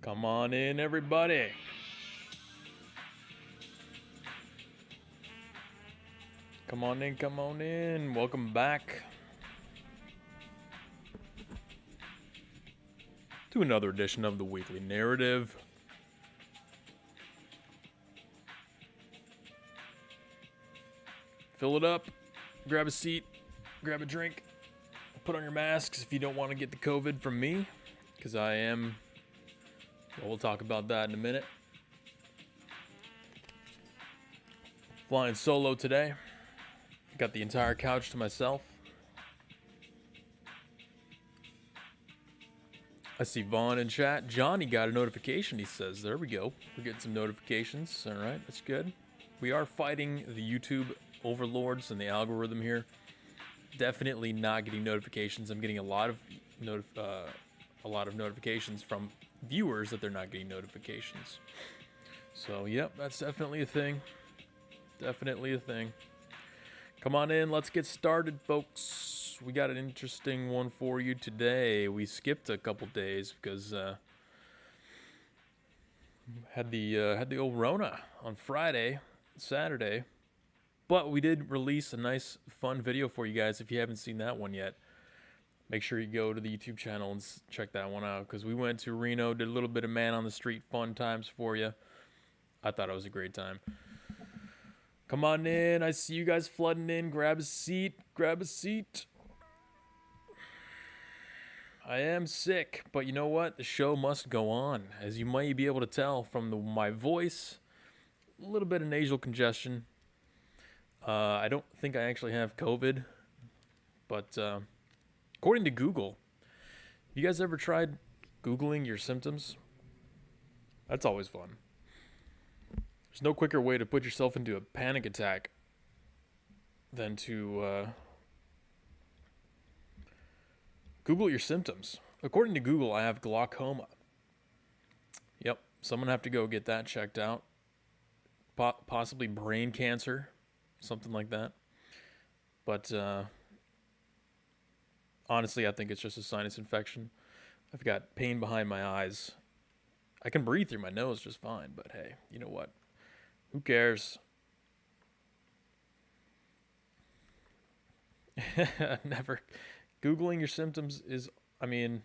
Come on in, everybody. Come on in, come on in. Welcome back to another edition of the Weekly Narrative. Fill it up, grab a seat, grab a drink, put on your masks if you don't want to get the COVID from me, because I am. Well, we'll talk about that in a minute. Flying solo today. Got the entire couch to myself. I see Vaughn in chat. Johnny got a notification, he says. There we go. We're getting some notifications. All right, that's good. We are fighting the YouTube overlords and the algorithm here. Definitely not getting notifications. I'm getting a lot of notifications from viewers that they're not getting notifications. So, yep, that's definitely a thing. Definitely a thing. Come on in, let's get started, folks. We got an interesting one for you today. We skipped a couple days because had the old Rona on Friday, Saturday, but we did release a nice, fun video for you guys. If you haven't seen that one yet, make sure you go to the YouTube channel and check that one out, because we went to Reno, did a little bit of man on the street fun times for you. I thought it was a great time. Come on in. I see you guys flooding in. Grab a seat. Grab a seat. I am sick, but you know what? The show must go on. As you might be able to tell from my voice, a little bit of nasal congestion. I don't think I actually have COVID, but according to Google, you guys ever tried Googling your symptoms? That's always fun. There's no quicker way to put yourself into a panic attack than to Google your symptoms. According to Google, I have glaucoma. Yep, someone have to go get that checked out. Possibly brain cancer, something like that. But honestly, I think it's just a sinus infection. I've got pain behind my eyes. I can breathe through my nose just fine, but hey, you know what? Who cares? Never. Googling your symptoms is, I mean,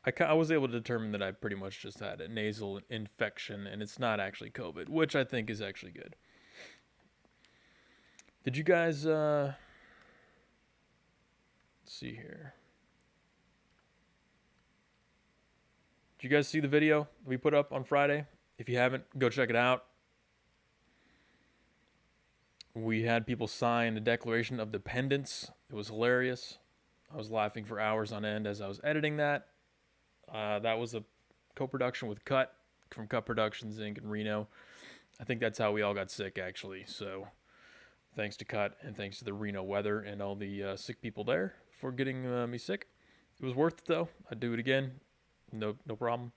I was able to determine that I pretty much just had a nasal infection, and it's not actually COVID, which I think is actually good. Did you guys, let's see here. Did you guys see the video we put up on Friday? If you haven't, go check it out. We had people sign a Declaration of Dependence. It was hilarious. I was laughing for hours on end as I was editing that. That was a co-production with Cut from Cut Productions Inc. in Reno. I think that's how we all got sick, actually. So thanks to Cut and thanks to the Reno weather and all the sick people there for getting me sick. It was worth it, though. I'd do it again. No problem.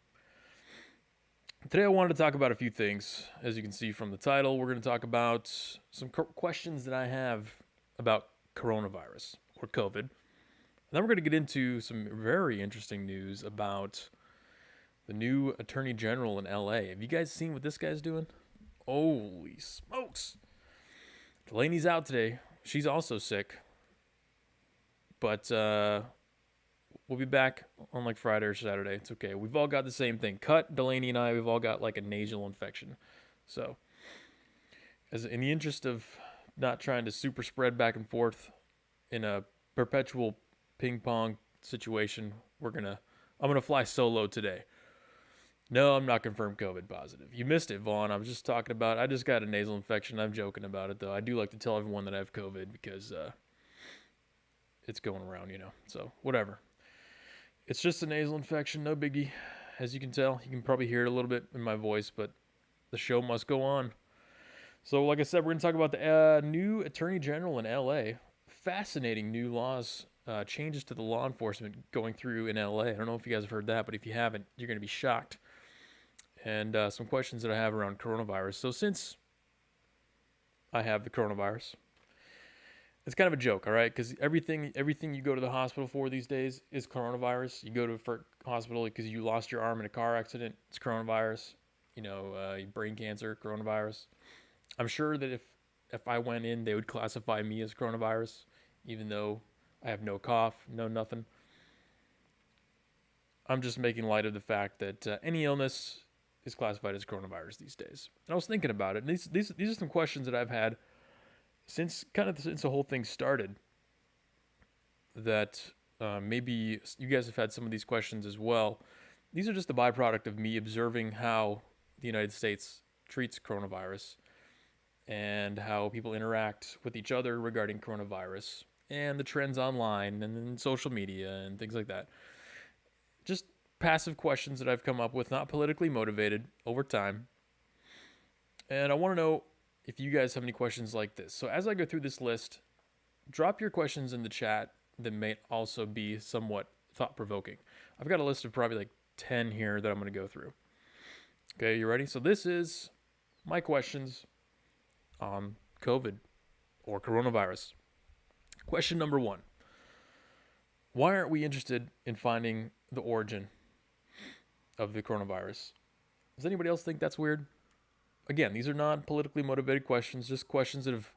Today I wanted to talk about a few things. As you can see from the title, we're going to talk about some questions that I have about coronavirus or COVID. And then we're going to get into some very interesting news about the new Attorney General in LA. Have you guys seen what this guy's doing? Holy smokes. Delaney's out today. She's also sick. But we'll be back on like Friday or Saturday. It's okay. We've all got the same thing. Cut, Delaney, and I, we've all got like a nasal infection. So, as in the interest of not trying to super spread back and forth in a perpetual ping pong situation, I'm gonna fly solo today. No, I'm not confirmed COVID positive. You missed it, Vaughn. I was just talking about, I just got a nasal infection. I'm joking about it though. I do like to tell everyone that I have COVID because it's going around, you know. So whatever. It's just a nasal infection, no biggie. As you can tell, you can probably hear it a little bit in my voice, but the show must go on. So like I said, we're going to talk about the new Attorney General in LA. Fascinating new laws, changes to the law enforcement going through in LA. I don't know if you guys have heard that, but if you haven't, you're going to be shocked. And some questions that I have around coronavirus. So since I have the coronavirus, It's kind of a joke, all right? Because everything you go to the hospital for these days is coronavirus. You go to a hospital because you lost your arm in a car accident, it's coronavirus. Brain cancer, coronavirus. I'm sure that if I went in, they would classify me as coronavirus, even though I have no cough, no nothing. I'm just making light of the fact that any illness is classified as coronavirus these days. And I was thinking about it. And these are some questions that I've had since the whole thing started. That maybe you guys have had some of these questions as well. These are just a byproduct of me observing how the United States treats coronavirus and how people interact with each other regarding coronavirus and the trends online and in social media and things like that. Just passive questions that I've come up with, not politically motivated, over time. And I want to know if you guys have any questions like this. So as I go through this list, drop your questions in the chat that may also be somewhat thought-provoking. I've got a list of probably like 10 here that I'm going to go through. Okay, you ready? So this is my questions on COVID or coronavirus. Question number 1. Why aren't we interested in finding the origin of the coronavirus? Does anybody else think that's weird? Again, these are not politically motivated questions, just questions that have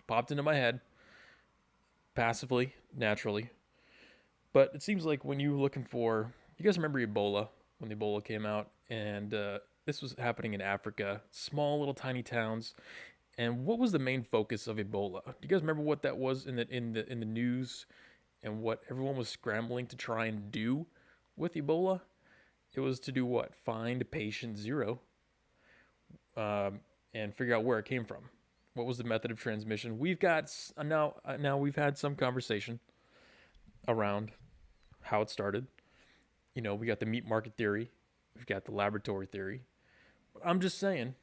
popped into my head passively, naturally. But it seems like when you're looking for, you guys remember Ebola, when the Ebola came out, and this was happening in Africa, small little tiny towns. And what was the main focus of Ebola? Do you guys remember what that was in the news and what everyone was scrambling to try and do with Ebola? It was to do what? Find patient 0 and figure out where it came from. What was the method of transmission? We've got now we've had some conversation around how it started. We got the meat market theory, we've got the laboratory theory. I'm just saying.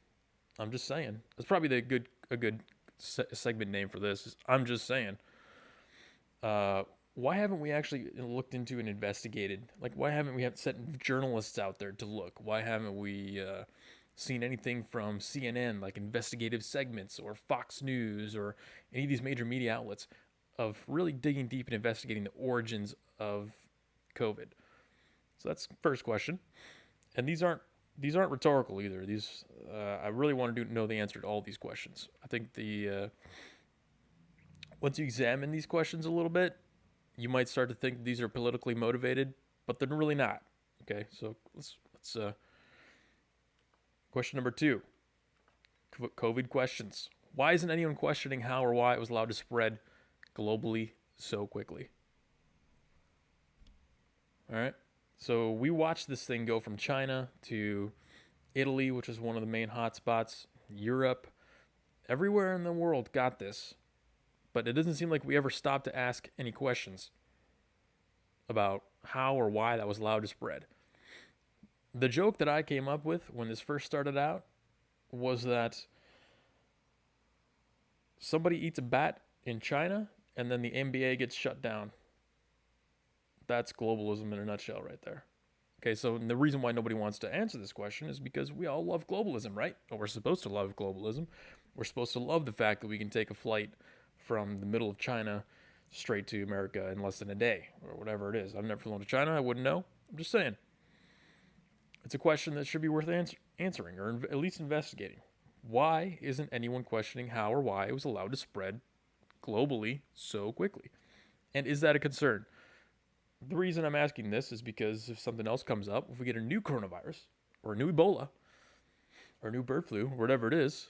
That's probably a good segment name for this. I'm just saying. Why haven't we actually looked into and investigated? Like, why haven't we sent journalists out there to look? Why haven't we seen anything from CNN, like investigative segments, or Fox News, or any of these major media outlets of really digging deep and investigating the origins of COVID? So that's the first question. And these aren't rhetorical either. These I really want to know the answer to all these questions. I think once you examine these questions a little bit, you might start to think these are politically motivated, but they're really not. Okay, so let's question number 2. COVID questions. Why isn't anyone questioning how or why it was allowed to spread globally so quickly? All right. So we watched this thing go from China to Italy, which is one of the main hotspots, Europe. Everywhere in the world got this. But it doesn't seem like we ever stopped to ask any questions about how or why that was allowed to spread. The joke that I came up with when this first started out was that somebody eats a bat in China and then the NBA gets shut down. That's globalism in a nutshell right there. Okay, so the reason why nobody wants to answer this question is because we all love globalism, right? Or we're supposed to love globalism. We're supposed to love the fact that we can take a flight from the middle of China straight to America in less than a day, or whatever it is. I've never flown to China. I wouldn't know. I'm just saying. It's a question that should be worth answering, or at least investigating. Why isn't anyone questioning how or why it was allowed to spread globally so quickly? And is that a concern? The reason I'm asking this is because if something else comes up, if we get a new coronavirus, or a new Ebola, or a new bird flu, or whatever it is,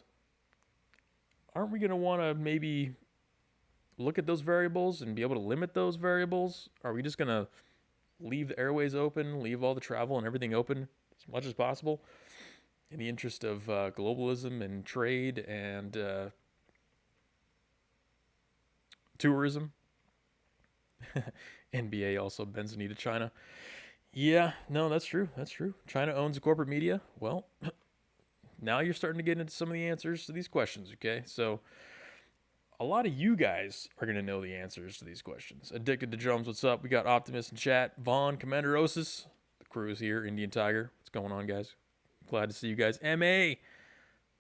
aren't we going to want to maybe look at those variables and be able to limit those variables? Are we just going to leave the airways open, leave all the travel and everything open as much as possible in the interest of globalism and trade and tourism? NBA also bends the knee to China. Yeah, no, that's true. China owns corporate media. Well, now you're starting to get into some of the answers to these questions, okay? So a lot of you guys are going to know the answers to these questions. Addicted to Drums, what's up? We got Optimus in chat. Vaughn, Commanderosis. The crew is here. Indian Tiger. What's going on, guys? Glad to see you guys. MA.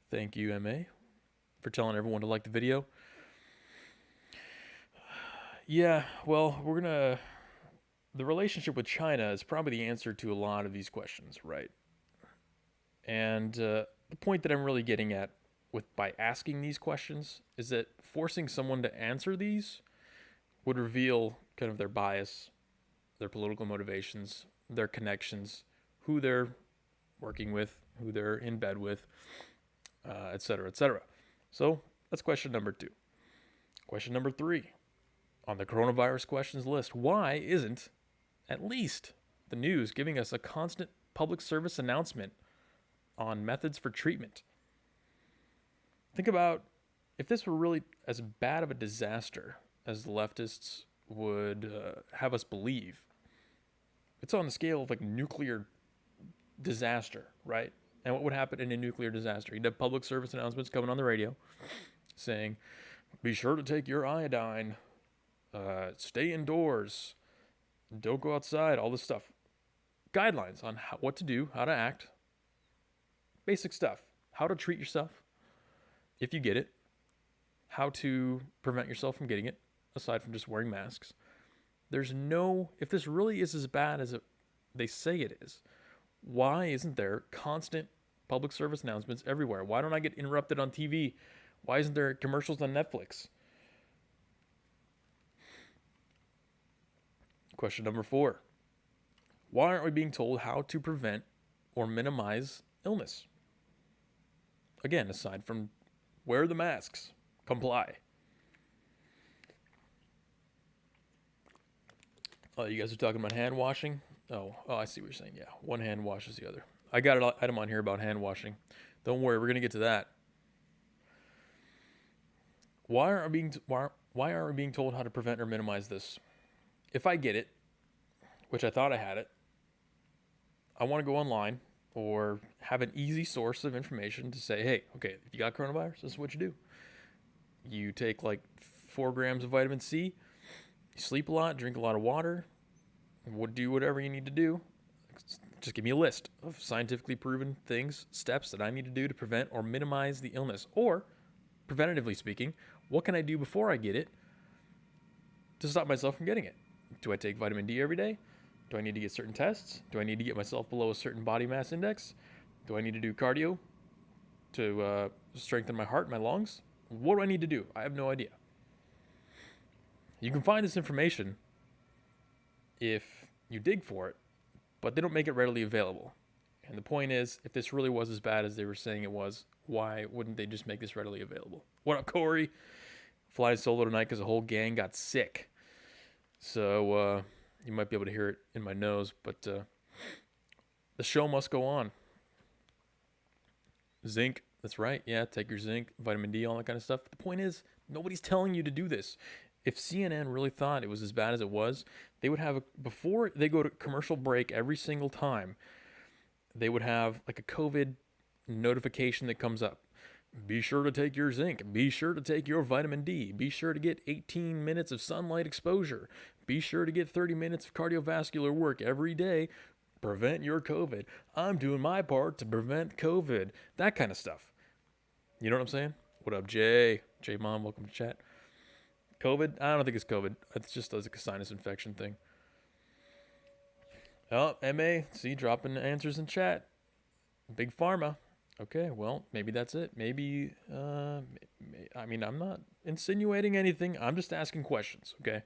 Thank you, MA, for telling everyone to like the video. Yeah, well, the relationship with China is probably the answer to a lot of these questions, right? And the point that I'm really getting at with by asking these questions is that forcing someone to answer these would reveal kind of their bias, their political motivations, their connections, who they're working with, who they're in bed with, et cetera, et cetera. So that's question number 2. Question number 3 on the coronavirus questions list: why isn't at least the news giving us a constant public service announcement on methods for treatment? Think about if this were really as bad of a disaster as the leftists would have us believe. It's on the scale of like nuclear disaster, right? And what would happen in a nuclear disaster? You'd have public service announcements coming on the radio saying, be sure to take your iodine, stay indoors, don't go outside, all this stuff. Guidelines on what to do, how to act, basic stuff, how to treat yourself if you get it, how to prevent yourself from getting it, aside from just wearing masks. If this really is as bad as they say it is, why isn't there constant public service announcements everywhere? Why don't I get interrupted on TV? Why isn't there commercials on Netflix? Question number 4. Why aren't we being told how to prevent or minimize illness? Again, aside from wear the masks, comply. Oh, you guys are talking about hand washing? Oh, I see what you're saying. Yeah, one hand washes the other. I got an item on here about hand washing. Don't worry, we're going to get to that. Why aren't we being told how to prevent or minimize this? If I get it, which I thought I had it, I want to go online or have an easy source of information to say, hey, okay, if you got coronavirus, this is what you do. You take like 4 grams of vitamin C, you sleep a lot, drink a lot of water, do whatever you need to do. Just give me a list of scientifically proven things, steps that I need to do to prevent or minimize the illness. Or, preventatively speaking, what can I do before I get it to stop myself from getting it? Do I take vitamin D every day? Do I need to get certain tests? Do I need to get myself below a certain body mass index? Do I need to do cardio to strengthen my heart, my lungs? What do I need to do? I have no idea. You can find this information if you dig for it, but they don't make it readily available. And the point is, if this really was as bad as they were saying it was, why wouldn't they just make this readily available? What up, Corey? Flying solo tonight because the whole gang got sick. So you might be able to hear it in my nose, but the show must go on. Zinc, that's right. Yeah, take your zinc, vitamin D, all that kind of stuff. The point is, nobody's telling you to do this. If CNN really thought it was as bad as it was, they would have, before they go to commercial break every single time, they would have like a COVID notification that comes up. Be sure to take your zinc. Be sure to take your vitamin D. Be sure to get 18 minutes of sunlight exposure. Be sure to get 30 minutes of cardiovascular work every day. Prevent your COVID. I'm doing my part to prevent COVID. That kind of stuff. You know what I'm saying? What up, Jay? Jay Mom, welcome to chat. COVID? I don't think it's COVID. It's just like a sinus infection thing. Oh, MA, see, dropping answers in chat. Big Pharma. Okay, well, maybe that's it. Maybe, I mean, I'm not insinuating anything. I'm just asking questions, okay?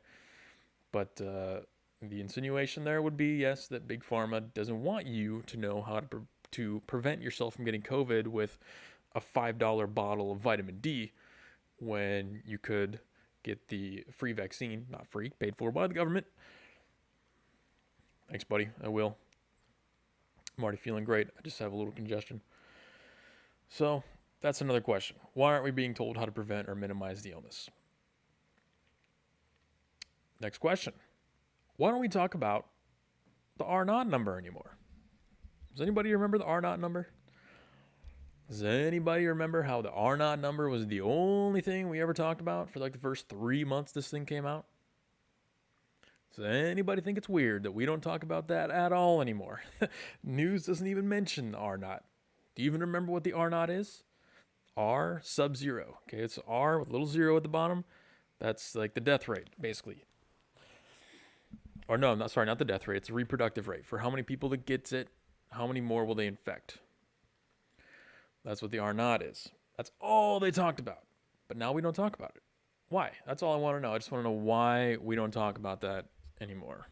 But the insinuation there would be, yes, that Big Pharma doesn't want you to know how to prevent yourself from getting COVID with a $5 bottle of vitamin D when you could get the free vaccine, not free, paid for by the government. Thanks, buddy. I will. I'm already feeling great. I just have a little congestion. So that's another question. Why aren't we being told how to prevent or minimize the illness? Next question. Why don't we talk about the R0 number anymore? Does anybody remember the R0 number? Does anybody remember how the R0 number was the only thing we ever talked about for like the first 3 months this thing came out? Does anybody think it's weird that we don't talk about that at all anymore? News doesn't even mention R0. Do you even remember what the R0 is? R sub-zero. Okay, it's R with a little zero at the bottom. That's like the death rate, basically. Or no, I'm not sorry, not the death rate. It's the reproductive rate. For how many people that gets it, how many more will they infect? That's what the R naught is. That's all they talked about. But now we don't talk about it. Why? That's all I want to know. I just want to know why we don't talk about that anymore.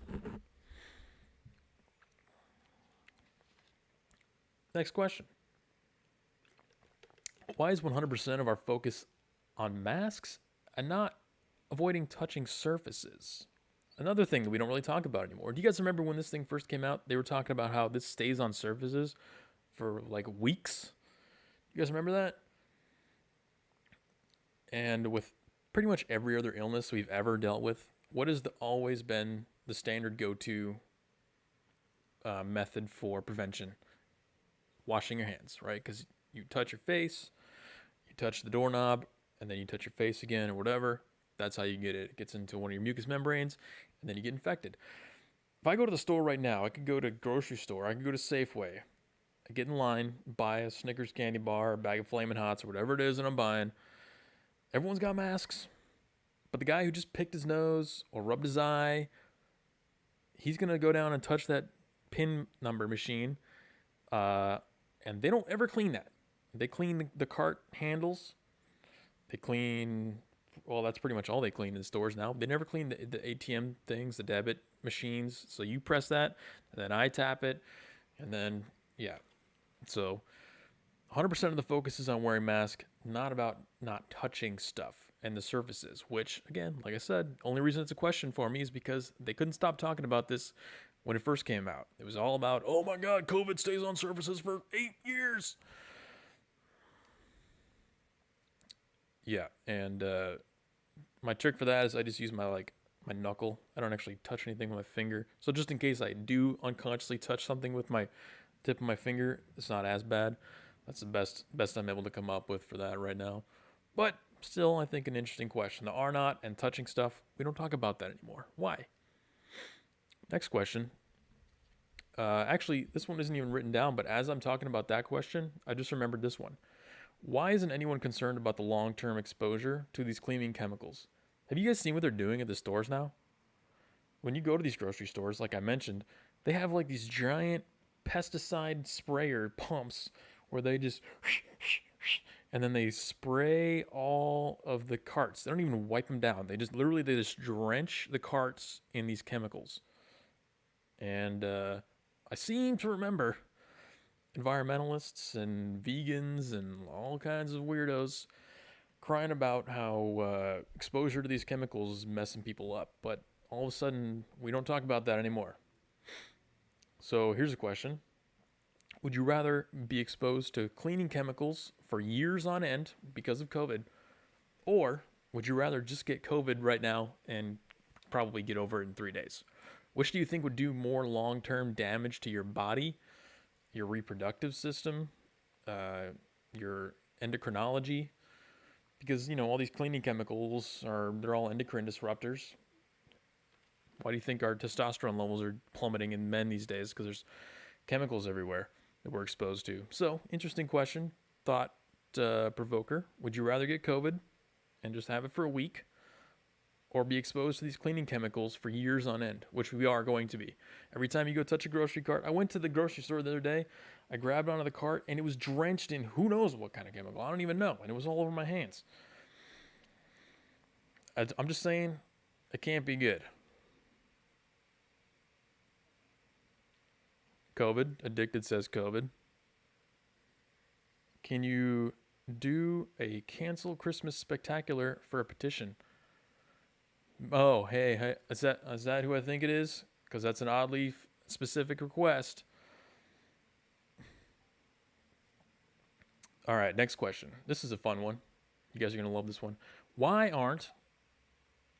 Next question. Why is 100% of our focus on masks and not avoiding touching surfaces? Another thing that we don't really talk about anymore. Do you guys remember when this thing first came out? They were talking about how this stays on surfaces for like weeks. You guys remember that? And with pretty much every other illness we've ever dealt with, what has always been the standard go-to method for prevention? Washing your hands, right? Because you touch your face, you touch the doorknob, and then you touch your face again or whatever. That's how you get it. It gets into one of your mucous membranes, and then you get infected. If I go to the store right now, I could go to a grocery store, I could go to Safeway, I get in line, buy a Snickers candy bar, a bag of Flamin' Hots, or whatever it is that I'm buying. Everyone's got masks, but the guy who just picked his nose or rubbed his eye, he's going to go down and touch that pin number machine, and they don't ever clean that. They clean the cart handles. They clean, well, that's pretty much all they clean in stores now. They never clean the ATM things, the debit machines. So you press that, and then I tap it, and then, yeah. So 100% of the focus is on wearing masks, not about not touching stuff and the surfaces, which, again, like I said, only reason it's a question for me is because they couldn't stop talking about this when it first came out. It was all about, oh my God, COVID stays on surfaces for 8 years. Yeah, and my trick for that is I just use my knuckle. I don't actually touch anything with my finger. So just in case I do unconsciously touch something with my tip of my finger, it's not as bad. That's the best I'm able to come up with for that right now. But still, I think an interesting question. The R naught and touching stuff, we don't talk about that anymore. Why? Next question. Actually, this one isn't even written down, but as I'm talking about that question, I just remembered this one. Why isn't anyone concerned about the long-term exposure to these cleaning chemicals? Have you guys seen what they're doing at the stores now? When you go to these grocery stores, like I mentioned, they have like these giant pesticide sprayer pumps where they just and then they spray all of the carts. They don't even wipe them down. They just drench the carts in these chemicals. And I seem to remember environmentalists and vegans and all kinds of weirdos crying about how exposure to these chemicals is messing people up. But all of a sudden, we don't talk about that anymore. So here's a question. Would you rather be exposed to cleaning chemicals for years on end because of COVID, or would you rather just get COVID right now and probably get over it in 3 days? Which do you think would do more long-term damage to your body, your reproductive system, your endocrinology? Because, all these cleaning chemicals they're all endocrine disruptors. Why do you think our testosterone levels are plummeting in men these days? Because there's chemicals everywhere that we're exposed to. So, interesting question, thought provoker. Would you rather get COVID and just have it for a week, or be exposed to these cleaning chemicals for years on end, which we are going to be? Every time you go touch a grocery cart, I went to the grocery store the other day, I grabbed onto the cart, and it was drenched in who knows what kind of chemical. I don't even know, and it was all over my hands. I'm just saying, it can't be good. COVID, addicted says COVID. Can you do a cancel Christmas spectacular for a petition? Oh, hey, is that who I think it is? Because that's an oddly specific request. All right, next question. This is a fun one. You guys are going to love this one. Why aren't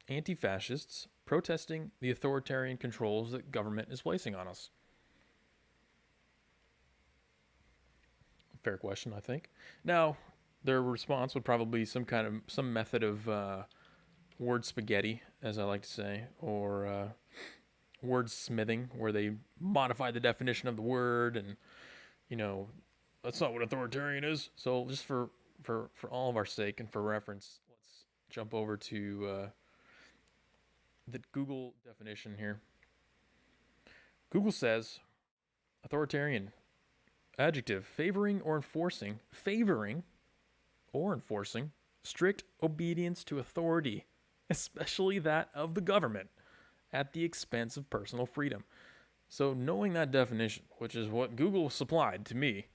anti-fascists protesting the authoritarian controls that government is placing on us? Fair question, I think. Now, their response would probably be some method of word spaghetti, as I like to say, or word smithing, where they modify the definition of the word, and that's not what authoritarian is. So, just for all of our sake and for reference, let's jump over to the Google definition here. Google says authoritarian, adjective, favoring or enforcing strict obedience to authority, especially that of the government, at the expense of personal freedom. So, knowing that definition, which is what Google supplied to me,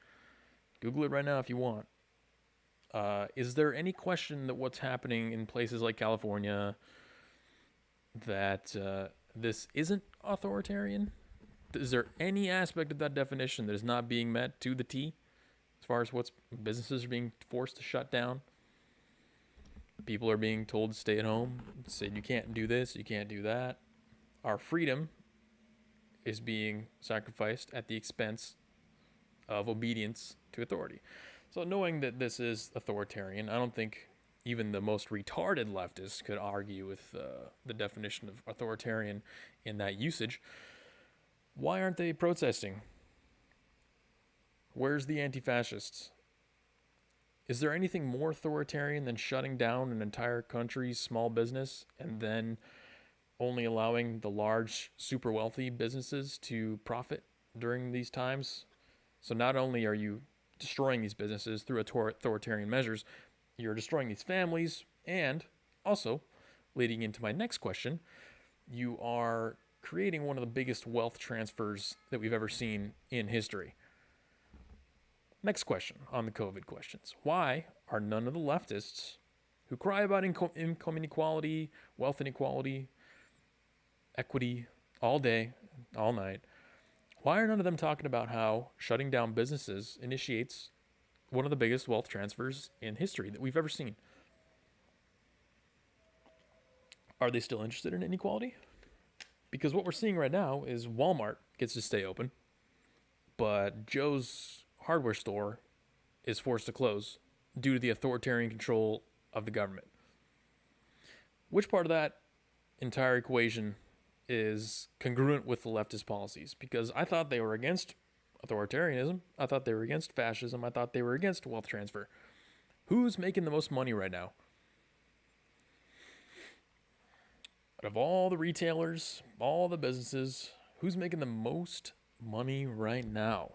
Google it right now if you want. Is there any question that what's happening in places like California that this isn't authoritarian? Is there any aspect of that definition that is not being met to the T as far as what's businesses are being forced to shut down? People are being told to stay at home, said you can't do this, you can't do that. Our freedom is being sacrificed at the expense of obedience to authority. So knowing that this is authoritarian, I don't think even the most retarded leftists could argue with the definition of authoritarian in that usage. Why aren't they protesting? Where's the anti-fascists? Is there anything more authoritarian than shutting down an entire country's small business and then only allowing the large, super wealthy businesses to profit during these times? So not only are you destroying these businesses through authoritarian measures, you're destroying these families, and also, leading into my next question, you are creating one of the biggest wealth transfers that we've ever seen in history. Next question on the COVID questions. Why are none of the leftists who cry about income inequality, wealth inequality, equity all day, all night, why are none of them talking about how shutting down businesses initiates one of the biggest wealth transfers in history that we've ever seen? Are they still interested in inequality? Because what we're seeing right now is Walmart gets to stay open, but Joe's hardware store is forced to close due to the authoritarian control of the government. Which part of that entire equation is congruent with the leftist policies? Because I thought they were against authoritarianism. I thought they were against fascism. I thought they were against wealth transfer. Who's making the most money right now? Out of all the retailers, all the businesses, who's making the most money right now?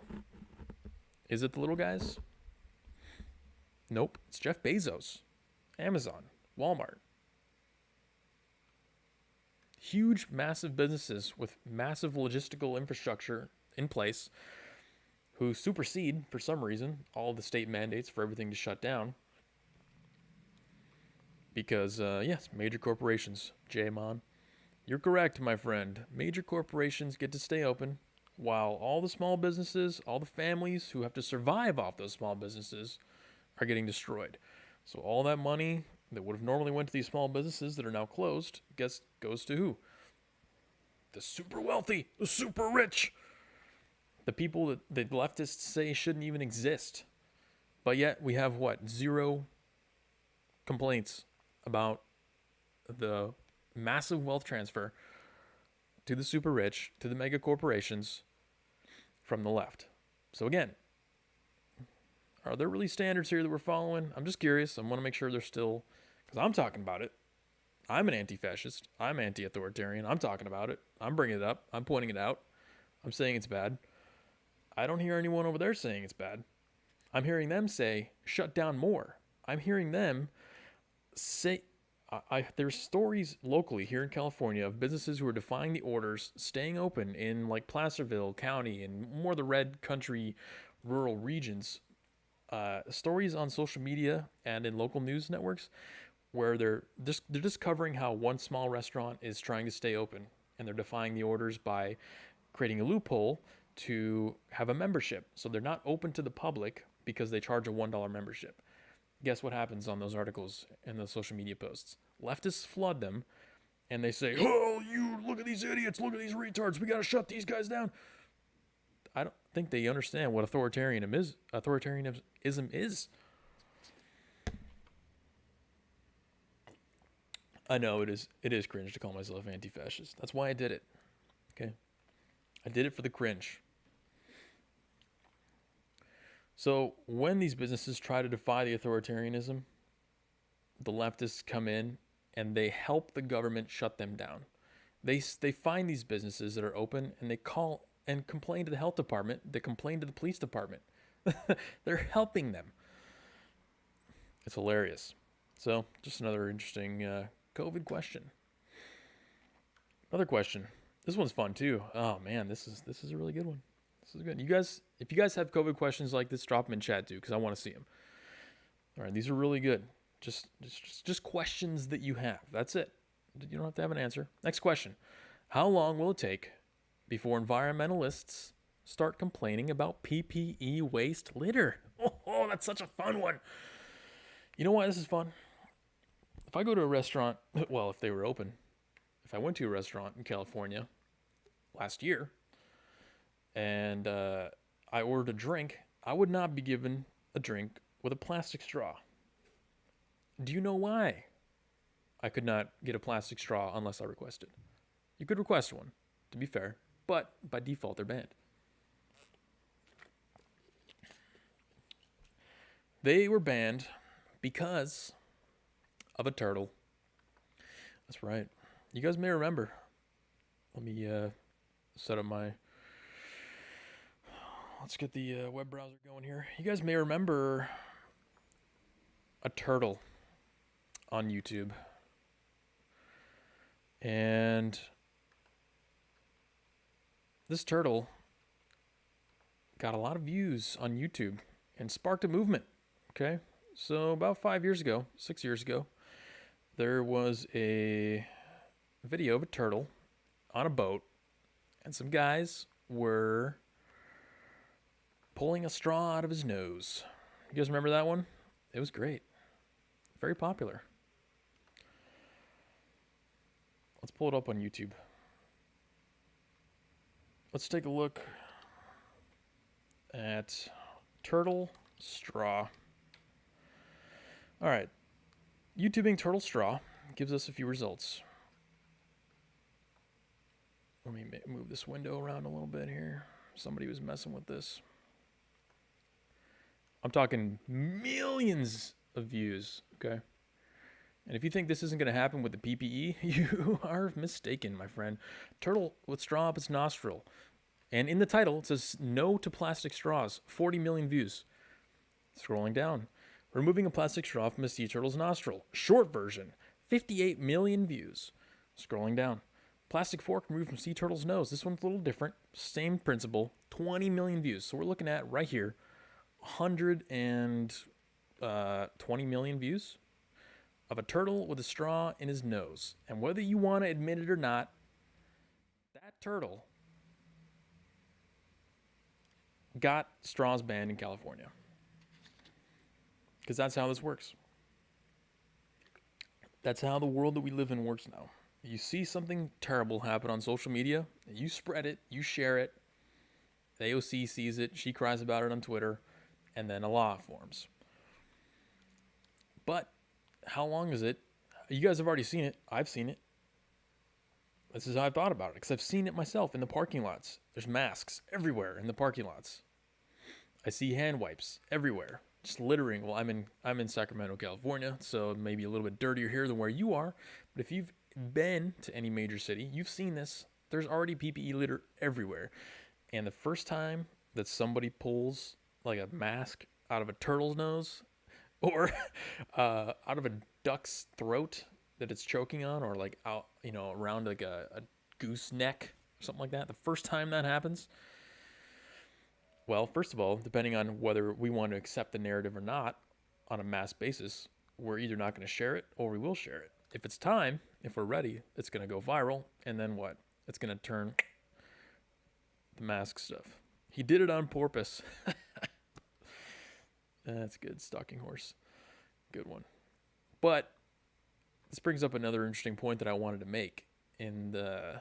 Is it the little guys? Nope, it's Jeff Bezos, Amazon, Walmart. Huge, massive businesses with massive logistical infrastructure in place who supersede, for some reason, all the state mandates for everything to shut down. Because, yes, major corporations, J-Mon. You're correct, my friend. Major corporations get to stay open while all the small businesses, all the families who have to survive off those small businesses are getting destroyed. So all that money that would have normally went to these small businesses that are now closed, goes to who? The super wealthy, the super rich. The people that the leftists say shouldn't even exist. But yet we have what? 0 complaints about the massive wealth transfer to the super rich, to the mega corporations from the left. So again, are there really standards here that we're following? I'm just curious. I want to make sure they're still, because I'm talking about it. I'm an anti-fascist. I'm anti-authoritarian. I'm talking about it. I'm bringing it up. I'm pointing it out. I'm saying it's bad. I don't hear anyone over there saying it's bad. I'm hearing them say, shut down more. I'm hearing them say, there's stories locally here in California of businesses who are defying the orders, staying open in like Placerville County and more the red country rural regions. Stories on social media and in local news networks where they're just covering how one small restaurant is trying to stay open and they're defying the orders by creating a loophole to have a membership. So they're not open to the public because they charge a $1 membership. Guess what happens on those articles and those social media posts? Leftists flood them and they say, oh, you look at these idiots, look at these retards, we got to shut these guys down. I don't think they understand what authoritarianism is. I know it is cringe to call myself anti-fascist. That's why I did it. Okay? I did it for the cringe. So when these businesses try to defy the authoritarianism, the leftists come in and they help the government shut them down. They find these businesses that are open and they call and complain to the health department that complain to the police department. They're helping them. It's hilarious. So, just another interesting COVID question. Another question. This one's fun too. Oh man, this is a really good one. This is good. You guys, if you guys have COVID questions like this, drop them in chat too, because I want to see them. All right, these are really good. Just questions that you have. That's it. You don't have to have an answer. Next question. How long will it take before environmentalists start complaining about PPE waste litter? Oh, that's such a fun one. You know why this is fun? If I go to a restaurant, well, if they were open, if I went to a restaurant in California last year and I ordered a drink, I would not be given a drink with a plastic straw. Do you know why I could not get a plastic straw unless I requested? You could request one, to be fair, but by default, they're banned. They were banned because of a turtle. That's right. You guys may remember. Let me set up my... Let's get the web browser going here. You guys may remember a turtle on YouTube. And this turtle got a lot of views on YouTube and sparked a movement. Okay? So about 6 years ago, there was a video of a turtle on a boat, and some guys were pulling a straw out of his nose. You guys remember that one? It was great. Very popular. Let's pull it up on YouTube. Let's take a look at turtle straw. All right. YouTubing turtle straw gives us a few results. Let me move this window around a little bit here. Somebody was messing with this. I'm talking millions of views, okay? And if you think this isn't going to happen with the PPE, you are mistaken, my friend. Turtle with straw up its nostril. And in the title, it says, "No to plastic straws." 40 million views. Scrolling down. "Removing a plastic straw from a sea turtle's nostril." Short version. 58 million views. Scrolling down. "Plastic fork removed from sea turtle's nose." This one's a little different. Same principle. 20 million views. So we're looking at, right here, 120 million views of a turtle with a straw in his nose. And whether you want to admit it or not, that turtle got straws banned in California. Because that's how this works. That's how the world that we live in works now. You see something terrible happen on social media, you spread it, you share it, the AOC sees it, she cries about it on Twitter, and then a law forms. But how long is it? You guys have already seen it. I've seen it. This is how I've thought about it, because I've seen it myself in the parking lots. There's masks everywhere in the parking lots. I see hand wipes everywhere, just littering. Well, I'm in Sacramento, California, so it may be a little bit dirtier here than where you are. But if you've been to any major city, you've seen this. There's already PPE litter everywhere. And the first time that somebody pulls like a mask out of a turtle's nose, or out of a duck's throat that it's choking on, or like out, around like a goose neck or something like that, the first time that happens, well, first of all, depending on whether we want to accept the narrative or not on a mass basis, we're either not going to share it or we will share it. If it's time, if we're ready, it's going to go viral. And then what? It's going to turn the mask stuff. He did it on purpose. That's good. Stalking horse. Good one. But this brings up another interesting point that I wanted to make as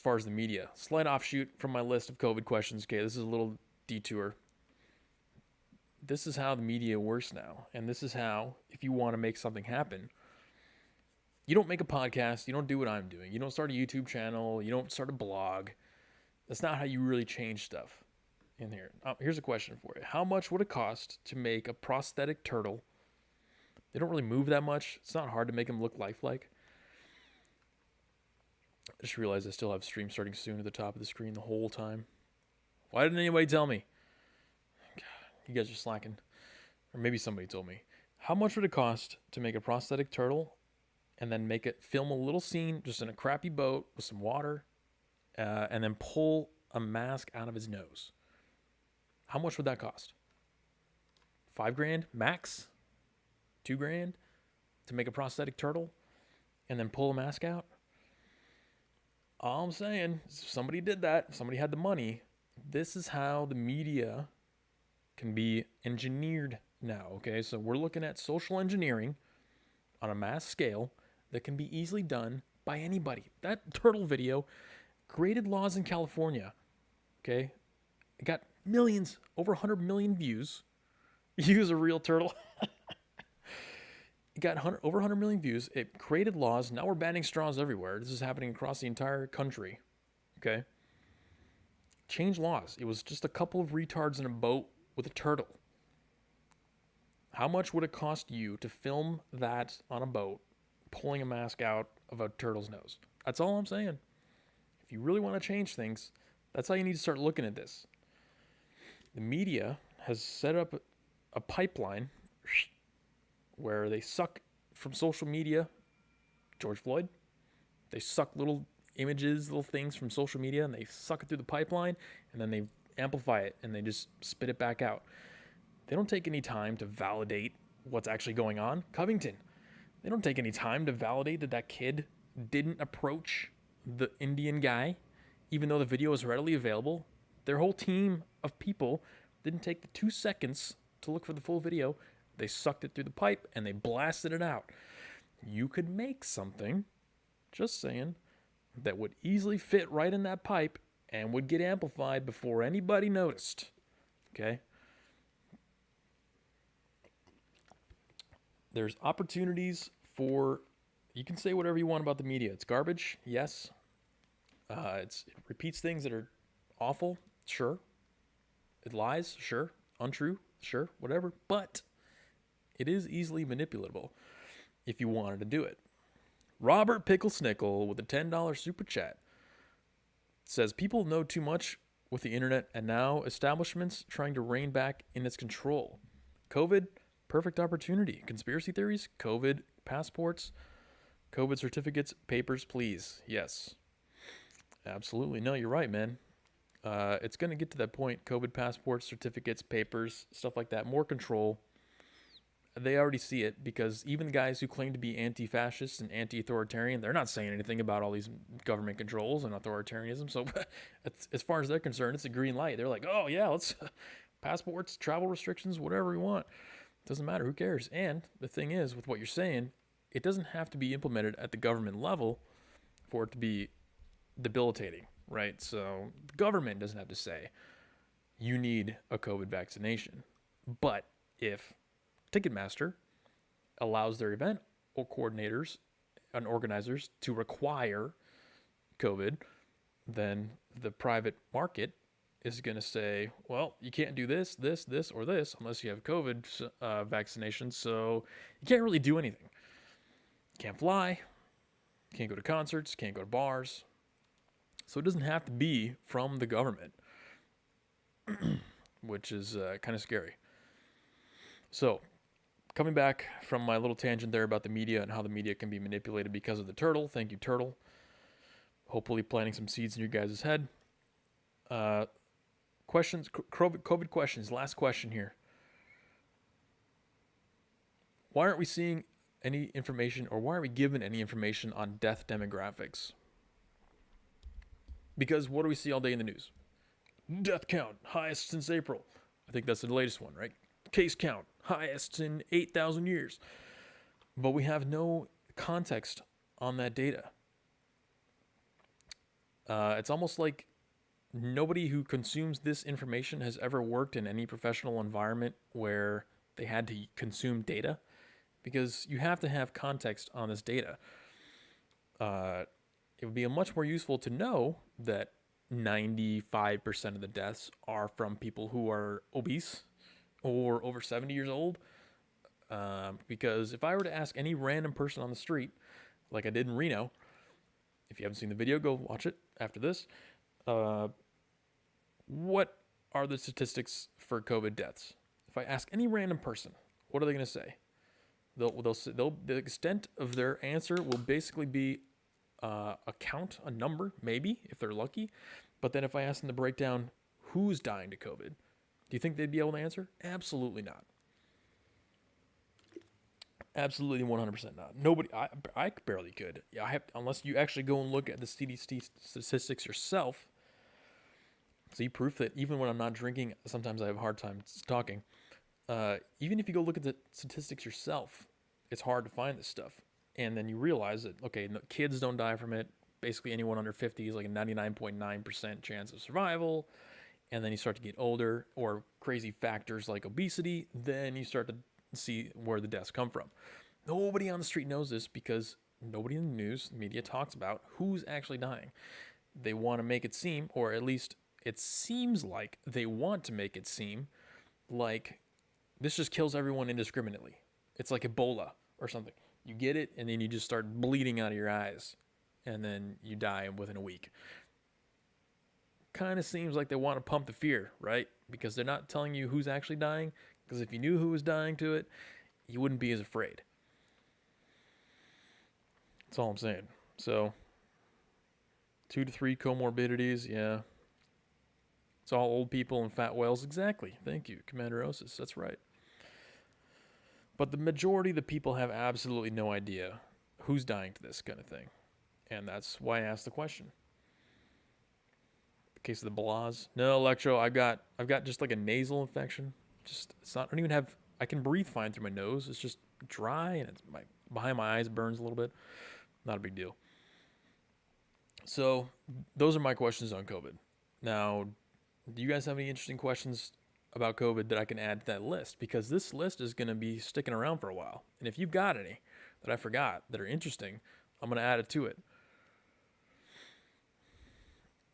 far as the media. Slight offshoot from my list of COVID questions. Okay, this is a little detour. This is how the media works now. And this is how, if you want to make something happen, you don't make a podcast. You don't do what I'm doing. You don't start a YouTube channel. You don't start a blog. That's not how you really change stuff in here. Here's a question for you. How much would it cost to make a prosthetic turtle? They don't really move that much. It's not hard to make them look lifelike. I just realized I still have stream starting soon at the top of the screen the whole time. Why didn't anybody tell me? God, you guys are slacking. Or maybe somebody told me. How much would it cost to make a prosthetic turtle and then film a little scene just in a crappy boat with some water and then pull a mask out of his nose? How much would that cost? $5,000 max? $2,000 to make a prosthetic turtle and then pull a mask out? All I'm saying is if somebody did that, if somebody had the money, this is how the media can be engineered now, okay? So we're looking at social engineering on a mass scale that can be easily done by anybody. That turtle video created laws in California, okay? It got millions, over 100 million views. Use a real turtle. It got over 100 million views. It created laws. Now we're banning straws everywhere. This is happening across the entire country. Okay? Change laws. It was just a couple of retards in a boat with a turtle. How much would it cost you to film that on a boat, pulling a mask out of a turtle's nose? That's all I'm saying. If you really want to change things, that's how you need to start looking at this. The media has set up a pipeline where they suck from social media. George Floyd, they suck little images, little things from social media, and they suck it through the pipeline, and then they amplify it, and they just spit it back out. They don't take any time to validate what's actually going on. Covington, they don't take any time to validate that kid didn't approach the Indian guy, even though the video is readily available. Their whole team of people didn't take the 2 seconds to look for the full video. They sucked it through the pipe and they blasted it out. You could make something, just saying, that would easily fit right in that pipe and would get amplified before anybody noticed. Okay? There's opportunities for, you can say whatever you want about the media. It's garbage, yes. It repeats things that are awful, sure. It lies, sure. Untrue, sure, whatever. But it is easily manipulatable if you wanted to do it. Robert Pickle Snickle with a $10 super chat says, people know too much with the internet and now establishments trying to rein back in its control. COVID, perfect opportunity. Conspiracy theories, COVID passports, COVID certificates, papers, please. Yes. Absolutely. No, you're right, man. It's going to get to that point. COVID passports, certificates, papers, stuff like that. More control. They already see it because even the guys who claim to be anti-fascist and anti-authoritarian, they're not saying anything about all these government controls and authoritarianism. So as far as they're concerned, it's a green light. They're like, oh, yeah, let's passports, travel restrictions, whatever we want. Doesn't matter. Who cares? And the thing is, with what you're saying, it doesn't have to be implemented at the government level for it to be debilitating, right? So the government doesn't have to say, you need a COVID vaccination. But if Ticketmaster allows their event or coordinators and organizers to require COVID, then the private market is going to say, well, you can't do this, this, this, or this unless you have COVID vaccination, so you can't really do anything. You can't fly, can't go to concerts, can't go to bars. So it doesn't have to be from the government, which is kind of scary. So coming back from my little tangent there about the media and how the media can be manipulated because of the turtle. Thank you, turtle. Hopefully planting some seeds in your guys' head. Questions, COVID questions. Last question here. Why aren't we seeing any information, or why aren't we given any information on death demographics? Because what do we see all day in the news? Death count, highest since April. I think that's the latest one, right? Case count, highest in 8,000 years. But we have no context on that data. It's almost like nobody who consumes this information has ever worked in any professional environment where they had to consume data, because you have to have context on this data. It would be much more useful to know that 95% of the deaths are from people who are obese or over 70 years old. Because if I were to ask any random person on the street, like I did in Reno, If you haven't seen the video, go watch it after this. Uh, what are the statistics for COVID deaths? If I ask any random person, what are they going to say? The extent of their answer will basically be a count, a number, maybe if they're lucky. But then if I ask them to break down who's dying to COVID, do you think they'd be able to answer? Absolutely not. Absolutely 100% not. Nobody, I barely could. Unless you actually go and look at the CDC statistics yourself. See proof that even when I'm not drinking, sometimes I have a hard time talking. Even if you go look at the statistics yourself, it's hard to find this stuff. And then you realize that, okay, no, kids don't die from it. Basically, anyone under 50 is like a 99.9% chance of survival. And then you start to get older, or crazy factors like obesity, then you start to see where the deaths come from. Nobody on the street knows this because nobody in the news media talks about who's actually dying. They want to make it seem, or at least it seems like they want to make it seem like this just kills everyone indiscriminately. It's like Ebola or something. You get it, and then you just start bleeding out of your eyes, and then you die within a week. Kind of seems like they want to pump the fear, right? Because they're not telling you who's actually dying. Because if you knew who was dying to it, you wouldn't be as afraid. That's all I'm saying. So, 2 to 3 comorbidities, yeah. It's all old people and fat whales. Exactly. Thank you, Commander Osis. That's right. But the majority of the people have absolutely no idea who's dying to this kind of thing. And that's why I asked the question. In case of the blahs. No, Electro, I've got just like a nasal infection. It's not, I don't even have, I can breathe fine through my nose. It's just dry, and it's behind my eyes burns a little bit. Not a big deal. So those are my questions on COVID. Now, do you guys have any interesting questions about COVID that I can add to that list? Because this list is going to be sticking around for a while. And if you've got any that I forgot that are interesting, I'm going to add it to it.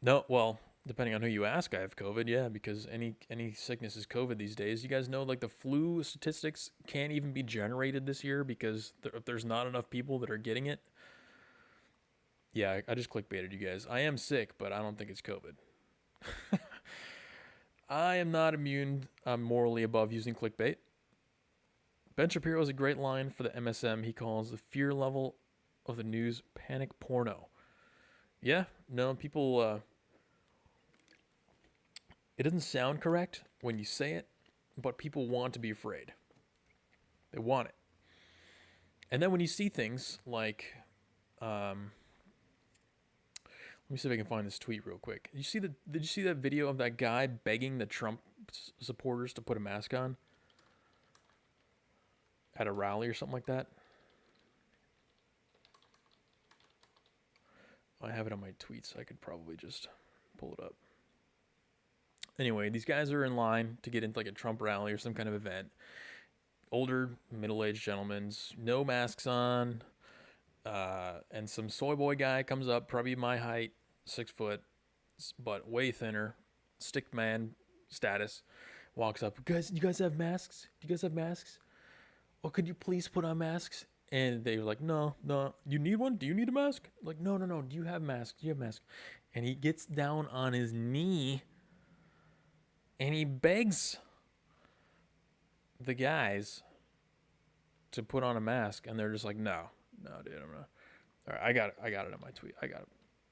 No, well, depending on who you ask, I have COVID, yeah, because any sickness is COVID these days. You guys know, like, the flu statistics can't even be generated this year because there's not enough people that are getting it. Yeah, I just clickbaited you guys. I am sick, but I don't think it's COVID. I am not immune. I'm morally above using clickbait. Ben Shapiro has a great line for the MSM. He calls the fear level of the news panic porno. Yeah, no, people... it doesn't sound correct when you say it, but people want to be afraid. They want it. And then when you see things like... let me see if I can find this tweet real quick. Did you see that video of that guy begging the Trump supporters to put a mask on at a rally or something like that? I have it on my tweets. I could probably just pull it up. Anyway, these guys are in line to get into like a Trump rally or some kind of event. Older, middle-aged gentlemen, no masks on. And some soy boy guy comes up, probably my height, 6 foot, but way thinner, stick man status, walks up. You guys have masks? Do you guys have masks? Oh, could you please put on masks? And they were like, no. You need one? Do you need a mask? Like, no. Do you have masks? Do you have masks? And he gets down on his knee and he begs the guys to put on a mask, and they're just like, no, dude, I'm not. All right, I got it on my tweet. I got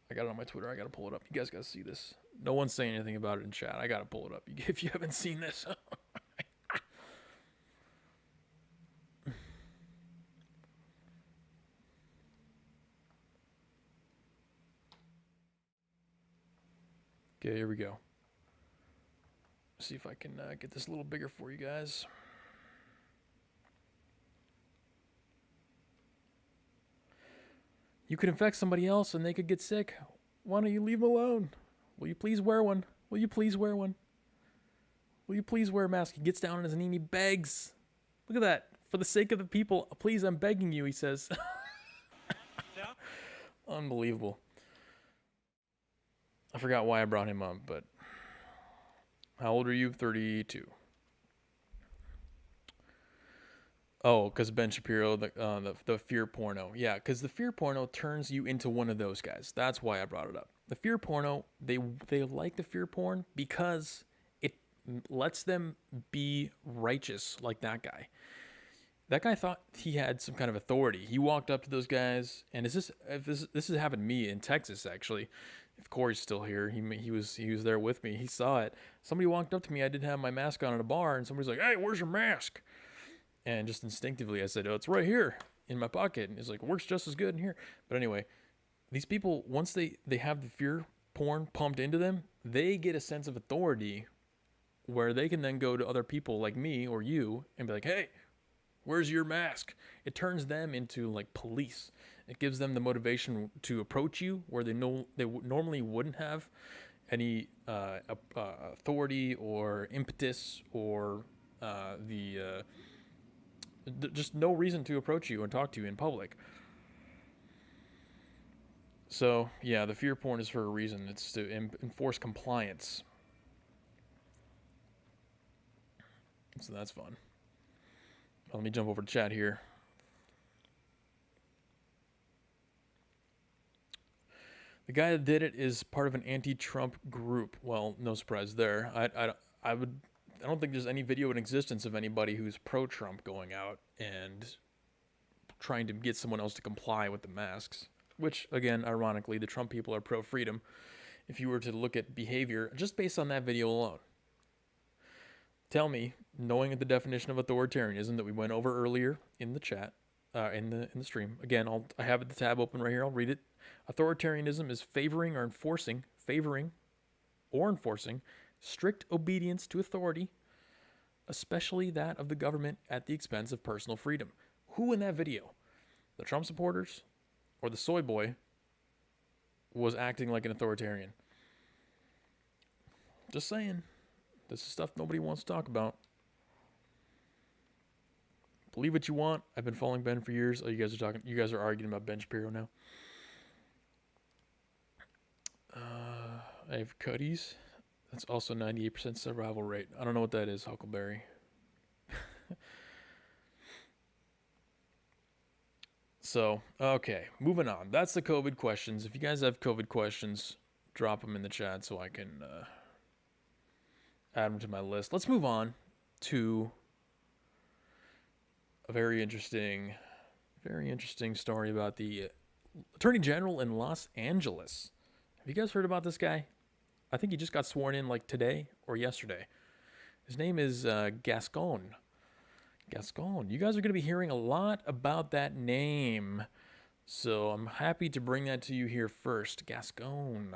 it on my Twitter. I got to pull it up. You guys got to see this. No one's saying anything about it in chat. I got to pull it up if you haven't seen this. Okay, here we go. See if I can get this a little bigger for you guys. You could infect somebody else and they could get sick. Why don't you leave them alone? Will you please wear one? Will you please wear one? Will you please wear a mask? He gets down on his knee and he begs. Look at that. For the sake of the people, please, I'm begging you, he says. Unbelievable. I forgot why I brought him up, but how old are you? 32. Oh, because Ben Shapiro, the fear porno. Yeah, because the fear porno turns you into one of those guys. That's why I brought it up. The fear porno, they like the fear porn because it lets them be righteous like that guy. That guy thought he had some kind of authority. He walked up to those guys, and if this has happened to me in Texas actually. If Corey's still here, he was there with me. He saw it. Somebody walked up to me. I didn't have my mask on at a bar, and somebody's like, "Hey, where's your mask?" And just instinctively, I said, "Oh, it's right here in my pocket." And he's like, "Works just as good in here." But anyway, these people, once they have the fear porn pumped into them, they get a sense of authority where they can then go to other people like me or you and be like, "Hey, where's your mask?" It turns them into like police. It gives them the motivation to approach you where they normally wouldn't have any authority or impetus or the just no reason to approach you and talk to you in public. So yeah, the fear porn is for a reason. It's to enforce compliance. So that's fun. Let me jump over to chat here. The guy that did it is part of an anti-Trump group. Well, no surprise there. I don't think there's any video in existence of anybody who's pro-Trump going out and trying to get someone else to comply with the masks. Which, again, ironically, the Trump people are pro-freedom. If you were to look at behavior just based on that video alone, tell me, knowing the definition of authoritarianism that we went over earlier in the chat, in the stream. Again, I have the tab open right here. I'll read it. Authoritarianism is favoring or enforcing strict obedience to authority, especially that of the government at the expense of personal freedom. Who in that video, the Trump supporters or the soy boy, was acting like an authoritarian? Just saying. This is stuff nobody wants to talk about. Believe what you want. I've been following Ben for years. Oh, you guys are arguing about Ben Shapiro now. I have Cuddies. That's also 98% survival rate. I don't know what that is, Huckleberry. So, okay, moving on. That's the COVID questions. If you guys have COVID questions, drop them in the chat so I can add them to my list. Let's move on to a very interesting story about the Attorney General in Los Angeles. Have you guys heard about this guy? I think he just got sworn in like today or yesterday. His name is Gascon. Gascon. You guys are going to be hearing a lot about that name. So I'm happy to bring that to you here first. Gascon.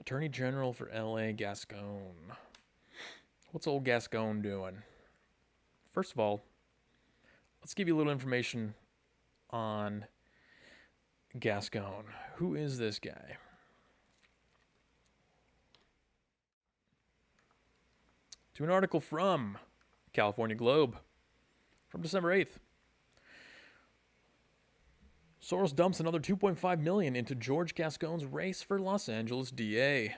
Attorney General for LA, Gascon. What's old Gascon doing? First of all, let's give you a little information on Gascon. Who is this guy? To an article from California Globe from December 8th. Soros dumps another $2.5 million into George Gascon's race for Los Angeles DA.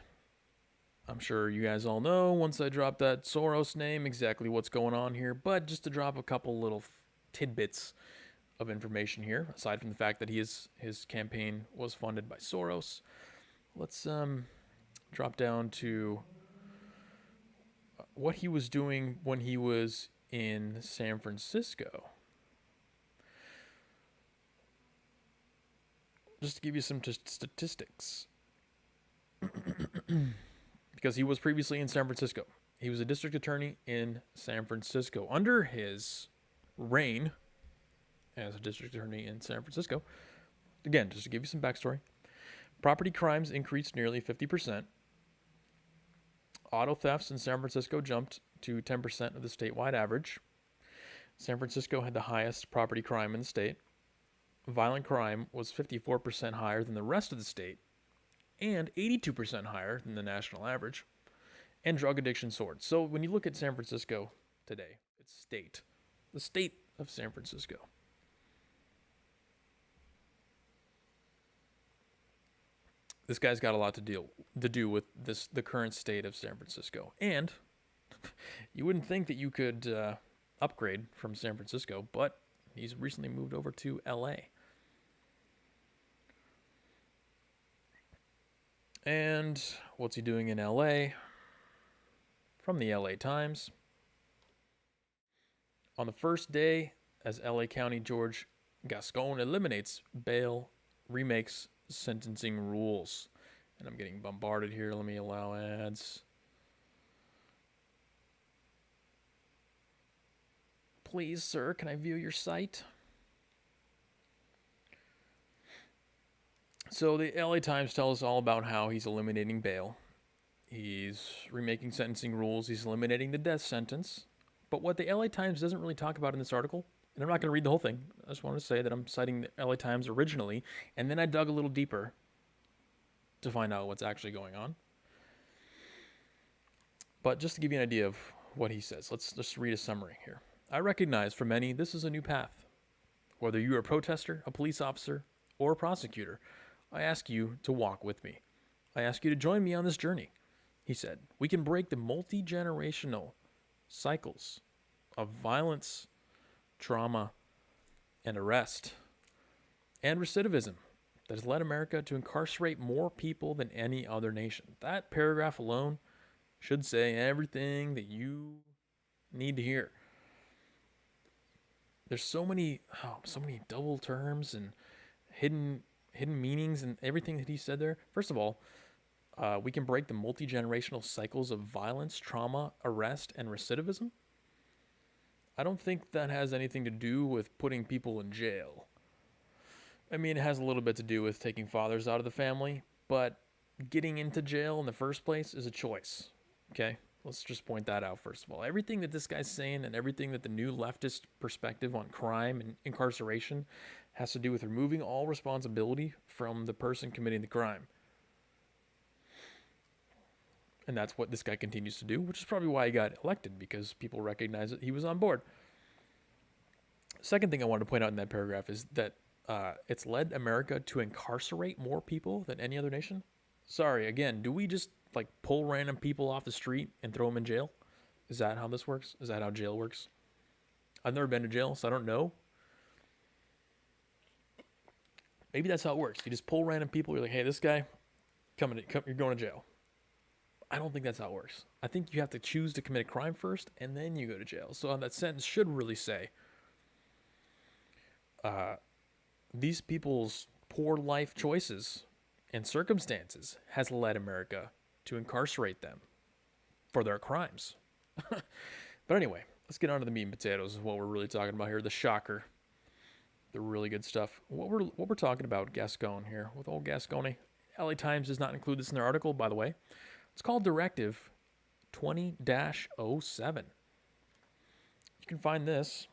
I'm sure you guys all know, once I drop that Soros name, exactly what's going on here. But just to drop a couple little tidbits of information here, aside from the fact that his campaign was funded by Soros, let's drop down to what he was doing when he was in San Francisco. Just to give you some statistics. Because he was previously in San Francisco. He was a district attorney in San Francisco. Under his reign as a district attorney in San Francisco, again, just to give you some backstory, property crimes increased nearly 50%. Auto thefts in San Francisco jumped to 10% of the statewide average. San Francisco had the highest property crime in the state. Violent crime was 54% higher than the rest of the state and 82% higher than the national average. And drug addiction soared. So when you look at San Francisco today, it's the state of San Francisco. This guy's got a lot to do with the current state of San Francisco. And you wouldn't think that you could upgrade from San Francisco, but he's recently moved over to LA. And what's he doing in LA? From the LA Times. On the first day, as LA County George Gascon eliminates bail, remakes sentencing rules. And I'm getting bombarded here. Let me allow ads. Please, sir, can I view your site? So the LA Times tells us all about how he's eliminating bail. He's remaking sentencing rules. He's eliminating the death sentence. But what the LA Times doesn't really talk about in this article, and I'm not going to read the whole thing. I just want to say that I'm citing the LA Times originally, and then I dug a little deeper to find out what's actually going on. But just to give you an idea of what he says, let's just read a summary here. I recognize for many this is a new path. Whether you are a protester, a police officer, or a prosecutor, I ask you to walk with me. I ask you to join me on this journey. He said, we can break the multi-generational cycles of violence, trauma, and arrest, and recidivism that has led America to incarcerate more people than any other nation. That paragraph alone should say everything that you need to hear. There's so many double terms and hidden meanings and everything that he said there. First of all, we can break the multi-generational cycles of violence, trauma, arrest, and recidivism. I don't think that has anything to do with putting people in jail. I mean, it has a little bit to do with taking fathers out of the family, but getting into jail in the first place is a choice. Okay? Let's just point that out first of all. Everything that this guy's saying and everything that the new leftist perspective on crime and incarceration has to do with removing all responsibility from the person committing the crime. And that's what this guy continues to do, which is probably why he got elected, because people recognize that he was on board. Second thing I wanted to point out in that paragraph is that it's led America to incarcerate more people than any other nation. Sorry, again, do we just like pull random people off the street and throw them in jail? Is that how this works? Is that how jail works? I've never been to jail, so I don't know. Maybe that's how it works. You just pull random people. You're like, hey, this guy, come, you're going to jail. I don't think that's how it works. I think you have to choose to commit a crime first, and then you go to jail. So that sentence should really say, these people's poor life choices and circumstances has led America to incarcerate them for their crimes. But anyway, let's get on to the meat and potatoes of what we're really talking about here. The shocker. The really good stuff. What we're talking about, Gascon here, with old Gascony. LA Times does not include this in their article, by the way. It's called Directive 20-07. You can find this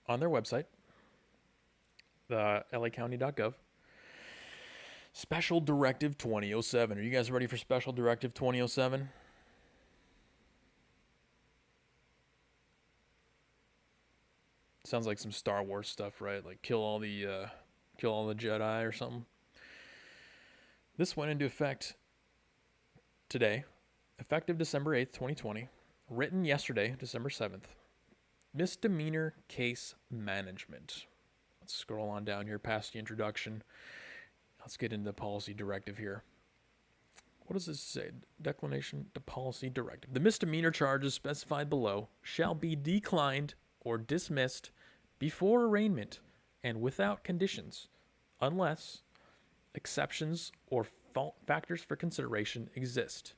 on their website, the lacounty.gov. Special Directive 2007. Are you guys ready for Special Directive 2007? Sounds like some Star Wars stuff, right? Like kill all the Jedi or something. This went into effect today, effective December 8th, 2020. Written yesterday, December 7th. Misdemeanor case management. Let's scroll on down here past the introduction. Let's get into the policy directive here. What does this say? Declination to policy directive. The misdemeanor charges specified below shall be declined or dismissed before arraignment and without conditions, unless exceptions or factors for consideration exist.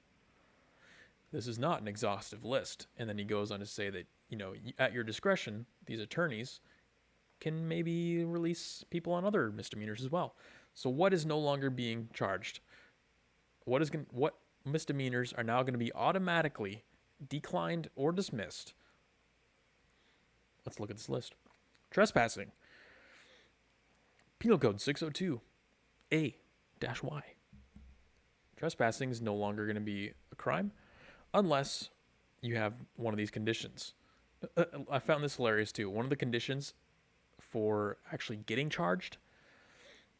This is not an exhaustive list. And then he goes on to say that, at your discretion, these attorneys can maybe release people on other misdemeanors as well. So what is no longer being charged? What misdemeanors are now going to be automatically declined or dismissed? Let's look at this list. Trespassing. Penal Code 602A-Y. Trespassing is no longer going to be a crime unless you have one of these conditions. I found this hilarious too. One of the conditions for actually getting charged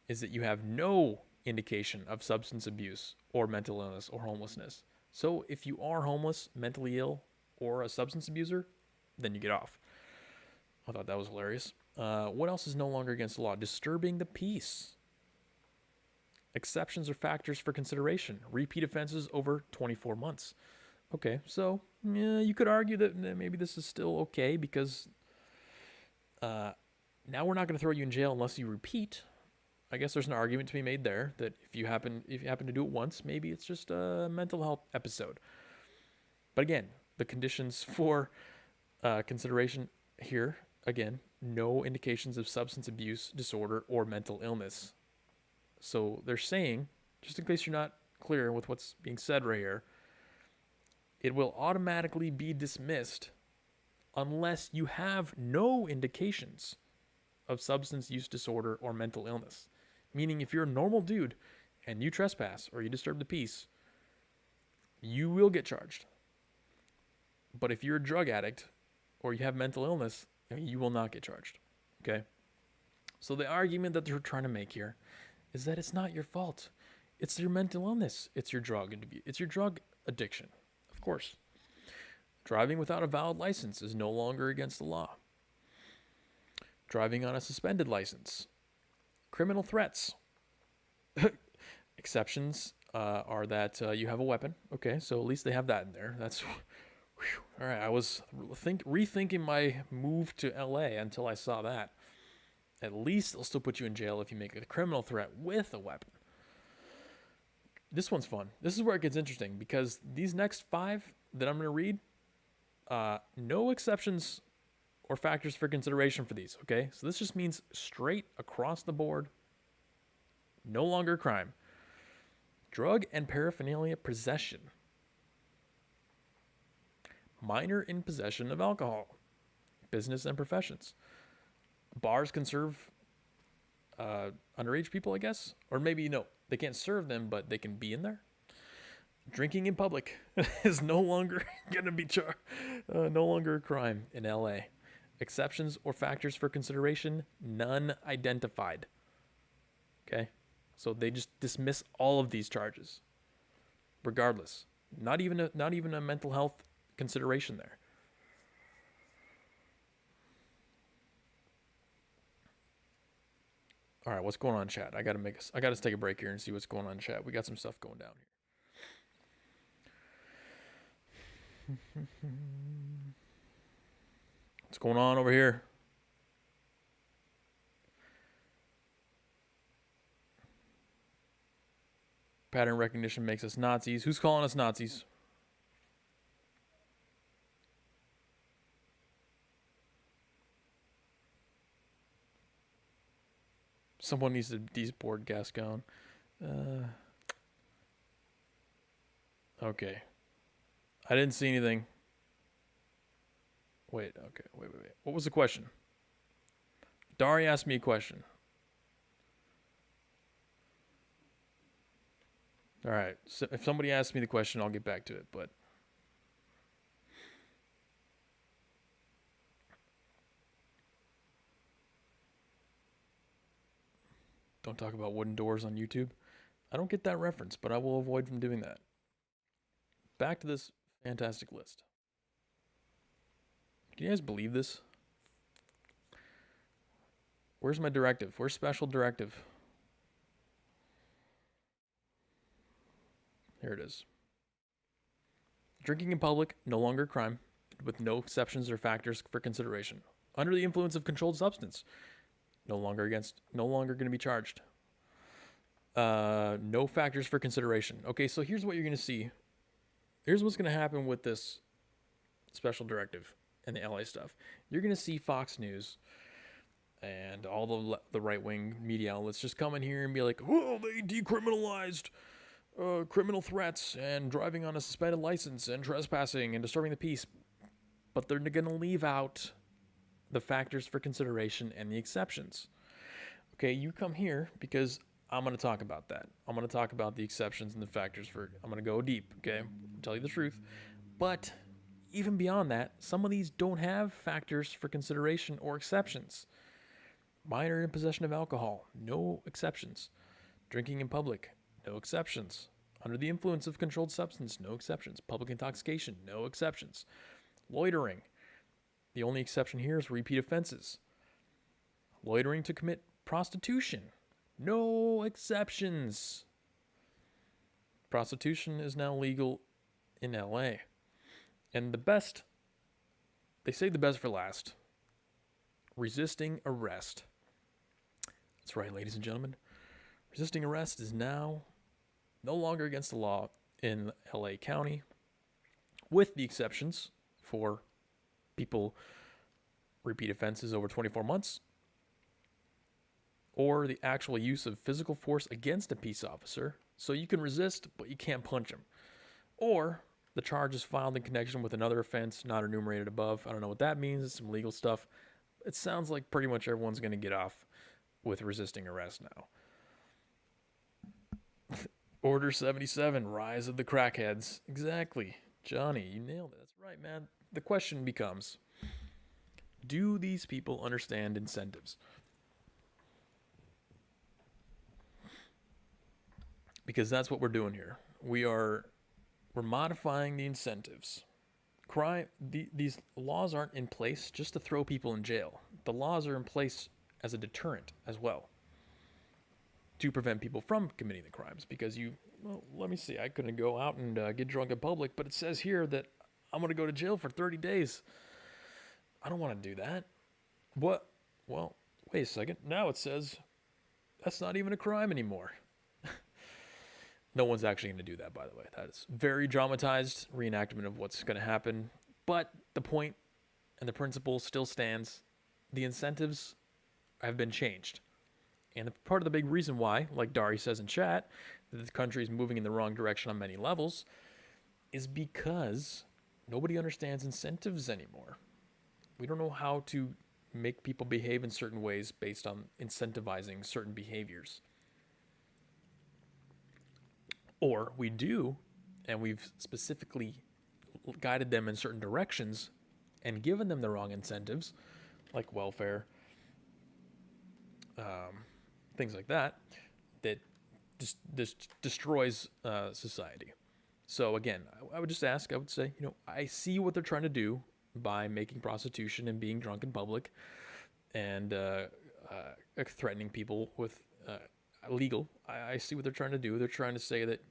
is that you have no indication of substance abuse or mental illness or homelessness. So if you are homeless, mentally ill, or a substance abuser, then you get off. I thought that was hilarious. What else is no longer against the law? Disturbing the peace. Exceptions or factors for consideration. Repeat offenses over 24 months. Okay, so yeah, you could argue that maybe this is still okay because now we're not going to throw you in jail unless you repeat. I guess there's an argument to be made there that if you happen to do it once, maybe it's just a mental health episode. But again, the conditions for consideration here, again, no indications of substance abuse disorder or mental illness. So they're saying, just in case you're not clear with what's being said right here, it will automatically be dismissed unless you have no indications of substance use disorder or mental illness. Meaning if you're a normal dude and you trespass or you disturb the peace, you will get charged. But if you're a drug addict or you have mental illness, you will not get charged. Okay? So the argument that they're trying to make here is that it's not your fault. It's your mental illness. It's your drug addiction. Of course. Driving without a valid license is no longer against the law. Driving on a suspended license. Criminal threats. Exceptions are that you have a weapon. Okay, so at least they have that in there. That's whew. All right. I was rethinking my move to LA until I saw that. At least they'll still put you in jail if you make a criminal threat with a weapon. This one's fun. This is where it gets interesting because these next 5 that I'm going to read, no exceptions or factors for consideration for these, okay? So this just means straight across the board, no longer a crime. Drug and paraphernalia possession. Minor in possession of alcohol. Business and professions. Bars can serve underage people, I guess. Or maybe, no, they can't serve them, but they can be in there. Drinking in public is no longer going to be no longer a crime in LA. Exceptions or factors for consideration, none identified. Okay? So they just dismiss all of these charges. Regardless. Not even a mental health consideration there. All right, what's going on in chat? I gotta take a break here and see what's going on in chat. We got some stuff going down here. What's going on over here? Pattern recognition makes us Nazis. Who's calling us Nazis? Someone needs to deboard Gascon. Okay. I didn't see anything. Wait. What was the question? Dari asked me a question. All right. So if somebody asks me the question, I'll get back to it. But don't talk about wooden doors on YouTube. I don't get that reference, but I will avoid from doing that. Back to this fantastic list. Can you guys believe this? Where's my directive? Where's special directive? Here it is. Drinking in public, no longer a crime, with no exceptions or factors for consideration. Under the influence of controlled substance, no longer going to be charged. No factors for consideration. Okay, so here's what you're going to see. Here's what's going to happen with this special directive and the LA stuff. You're going to see Fox News and all the right-wing media outlets just come in here and be like, oh, they decriminalized criminal threats and driving on a suspended license and trespassing and disturbing the peace. But they're going to leave out the factors for consideration and the exceptions. Okay, you come here because I'm going to talk about that. I'm going to talk about the exceptions and the factors I'm going to go deep, okay? Tell you the truth. But even beyond that, some of these don't have factors for consideration or exceptions. Minor in possession of alcohol, no exceptions. Drinking in public, no exceptions. Under the influence of controlled substance, no exceptions. Public intoxication, no exceptions. Loitering. The only exception here is repeat offenses. Loitering to commit prostitution. No exceptions. Prostitution is now legal in LA. And they say the best for last. Resisting arrest. That's right, ladies and gentlemen. Resisting arrest is now no longer against the law in LA County, with the exceptions for people repeat offenses over 24 months, or the actual use of physical force against a peace officer, so you can resist, but you can't punch him. Or the charge is filed in connection with another offense not enumerated above. I don't know what that means. It's some legal stuff. It sounds like pretty much everyone's going to get off with resisting arrest now. Order 77, Rise of the Crackheads. Exactly. Johnny, you nailed it. That's right, man. The question becomes, do these people understand incentives? Because that's what we're doing here. We're modifying the incentives. These laws aren't in place just to throw people in jail. The laws are in place as a deterrent as well, to prevent people from committing the crimes. Because let me see, I couldn't go out and get drunk in public, but it says here that I'm going to go to jail for 30 days. I don't want to do that. What? Well, wait a second. Now it says that's not even a crime anymore. No one's actually going to do that, by the way. That is very dramatized reenactment of what's going to happen. But the point and the principle still stands. The incentives have been changed. And part of the big reason why, like Dari says in chat, that the country is moving in the wrong direction on many levels is because nobody understands incentives anymore. We don't know how to make people behave in certain ways based on incentivizing certain behaviors. Or we do, and we've specifically guided them in certain directions and given them the wrong incentives, like welfare, things like that, that just destroys society. So again, I would say, I see what they're trying to do by making prostitution and being drunk in public and threatening people with legal. I see what they're trying to do. They're trying to say that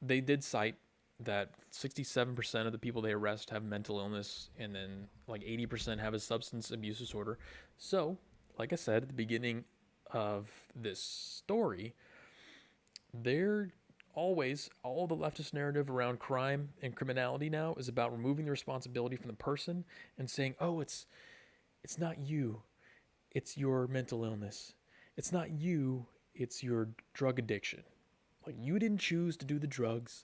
they did cite that 67% of the people they arrest have mental illness, and then like 80% have a substance abuse disorder. So, like I said at the beginning of this story, all the leftist narrative around crime and criminality now is about removing the responsibility from the person and saying, oh, it's not you, it's your mental illness. It's not you, it's your drug addiction. Like, you didn't choose to do the drugs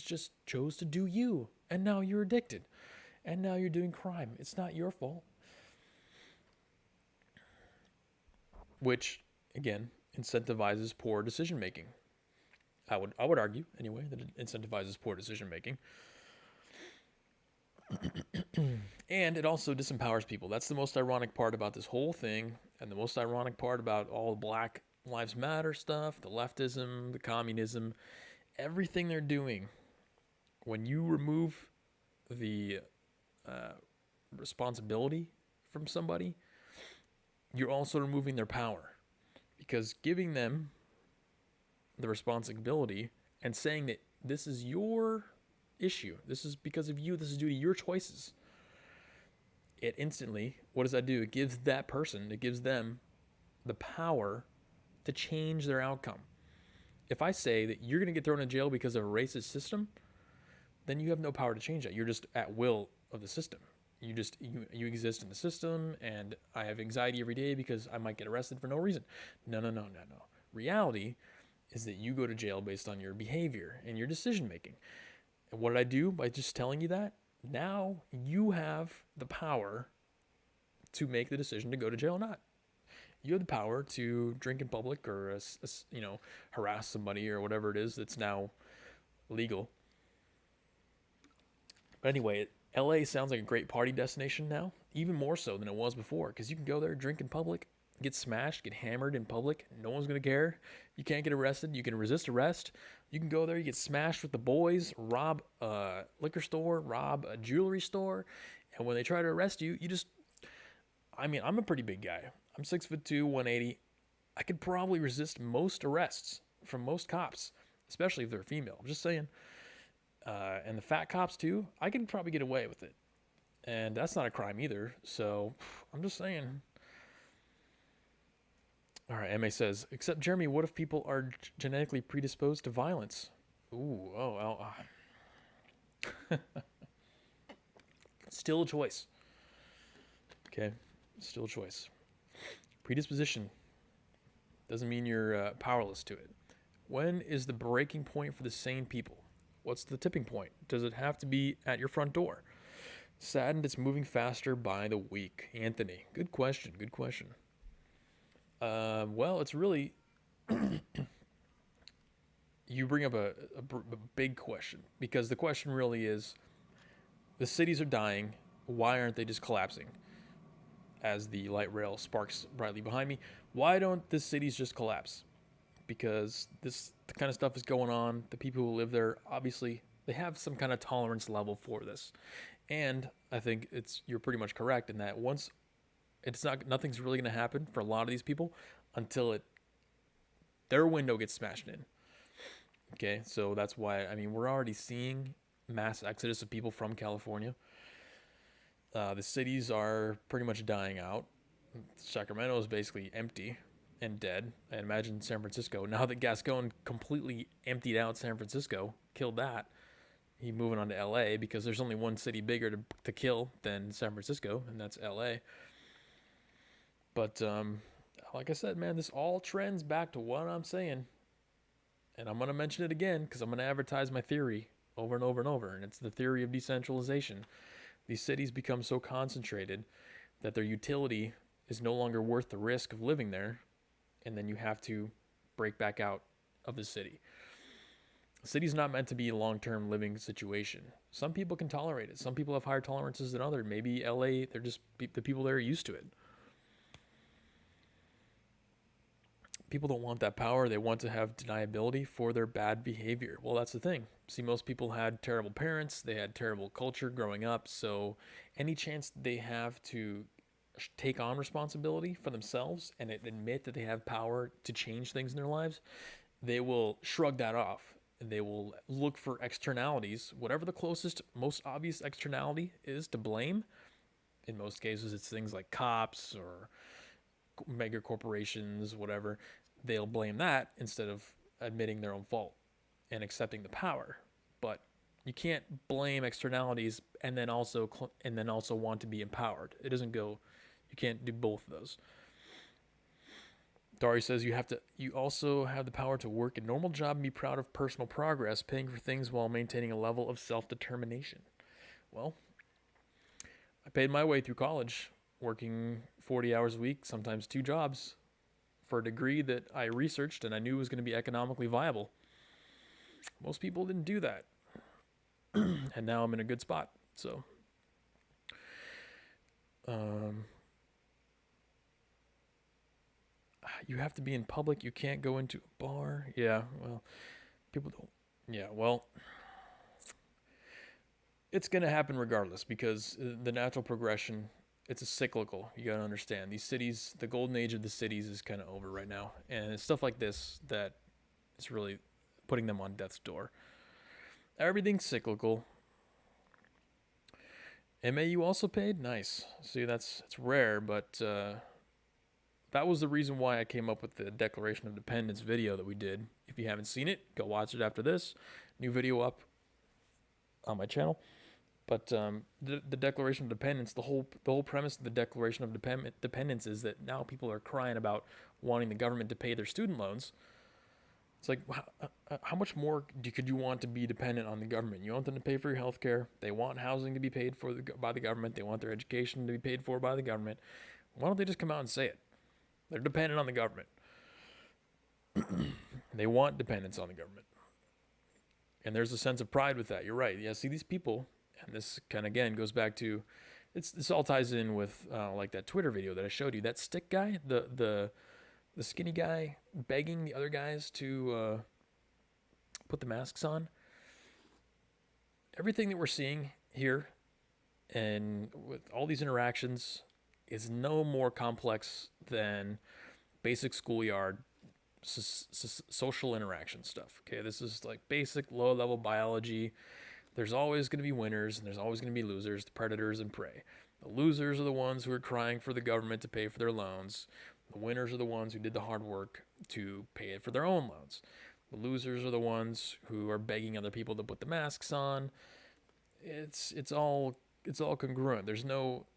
just chose to do you, and now you're addicted, and now you're doing crime. It's not your fault. Which, again, incentivizes poor decision making. I would argue, anyway, that it incentivizes poor decision making. And it also disempowers people. That's the most ironic part about this whole thing, and the most ironic part about all the Black Lives Matter stuff, the leftism, the communism, everything they're doing. When you remove the responsibility from somebody, you're also removing their power. Because giving them the responsibility and saying that this is your issue, this is because of you, this is due to your choices, it instantly, what does that do? It gives them the power to change their outcome. If I say that you're going to get thrown in jail because of a racist system, then you have no power to change that. You're just at will of the system. You exist in the system, and I have anxiety every day because I might get arrested for no reason. No. Reality is that you go to jail based on your behavior and your decision making. And what did I do by just telling you that? Now you have the power to make the decision to go to jail or not. You have the power to drink in public or harass somebody or whatever it is that's now legal. But anyway, LA sounds like a great party destination now, even more so than it was before, because you can go there, drink in public, get smashed, get hammered in public. No one's going to care. You can't get arrested. You can resist arrest. You can go there, you get smashed with the boys, rob a liquor store, rob a jewelry store. And when they try to arrest you, you just, I mean, I'm a pretty big guy. I'm 6'2", 180. I could probably resist most arrests from most cops, especially if they're female. I'm just saying. And the fat cops too, I can probably get away with it. And that's not a crime either. So I'm just saying. All right, MA says, except Jeremy, what if people are genetically predisposed to violence? Ooh, still a choice. Okay, still a choice. Predisposition doesn't mean you're powerless to it. When is the breaking point for the sane people? What's the tipping point? Does it have to be at your front door? Saddened it's moving faster by the week. Anthony, good question. Well, it's really you bring up a big question, because the question really is, the cities are dying. Why aren't they just collapsing? As the light rail sparks brightly behind me, why don't the cities just collapse? Because the kind of stuff is going on. The people who live there, obviously, they have some kind of tolerance level for this. And I think you're pretty much correct in that once nothing's really going to happen for a lot of these people until their window gets smashed in. Okay, so that's why, I mean, we're already seeing mass exodus of people from California. The cities are pretty much dying out. Sacramento is basically empty and dead. I imagine San Francisco, now that Gascon completely emptied out San Francisco, killed that, he's moving on to LA, because there's only one city bigger to kill than San Francisco, and that's LA. But like I said, man, this all trends back to what I'm saying. And I'm going to mention it again because I'm going to advertise my theory over and over and over. And it's the theory of decentralization. These cities become so concentrated that their utility is no longer worth the risk of living there. And then you have to break back out of the city. The city's not meant to be a long-term living situation. Some people can tolerate it. Some people have higher tolerances than others. Maybe LA, the people there are used to it. People don't want that power. They want to have deniability for their bad behavior. Well, that's the thing. See, most people had terrible parents. They had terrible culture growing up. So any chance they have to take on responsibility for themselves and admit that they have power to change things in their lives, they will shrug that off. They will look for externalities, whatever the closest, most obvious externality is to blame. In most cases, it's things like cops or mega corporations, whatever. They'll blame that instead of admitting their own fault and accepting the power. But you can't blame externalities and then also want to be empowered. It doesn't go. You can't do both of those. Dari says you also have the power to work a normal job and be proud of personal progress, paying for things while maintaining a level of self-determination. Well, I paid my way through college, working 40 hours a week, sometimes 2 jobs, for a degree that I researched and I knew was going to be economically viable. Most people didn't do that. And now I'm in a good spot. So, you have to be in public. You can't go into a bar. Yeah, well, people don't. Yeah, well, it's going to happen regardless, because the natural progression, it's a cyclical. You got to understand. These cities, the golden age of the cities is kind of over right now. And it's stuff like this that is really putting them on death's door. Everything's cyclical. MAU also paid? Nice. See, it's rare, but that was the reason why I came up with the Declaration of Independence video that we did. If you haven't seen it, go watch it after this. New video up on my channel. But the Declaration of Independence, the whole premise of the Declaration of Independence is that now people are crying about wanting the government to pay their student loans. It's like, how much more could you want to be dependent on the government? You want them to pay for your health care. They want housing to be paid for by the government. They want their education to be paid for by the government. Why don't they just come out and say it? They're dependent on the government. They want dependence on the government. And there's a sense of pride with that. You're right. Yeah, see, these people, and this kind of, again, goes back to this all ties in with like that Twitter video that I showed you. That stick guy, the skinny guy begging the other guys to put the masks on. Everything that we're seeing here and with all these interactions is no more complex than basic schoolyard social interaction stuff. Okay, this is like basic low level biology. There's always going to be winners and there's always going to be losers, the predators and prey. The losers are the ones who are crying for the government to pay for their loans. The winners are the ones who did the hard work to pay it for their own loans. The losers are the ones who are begging other people to put the masks on. It's all congruent. There's no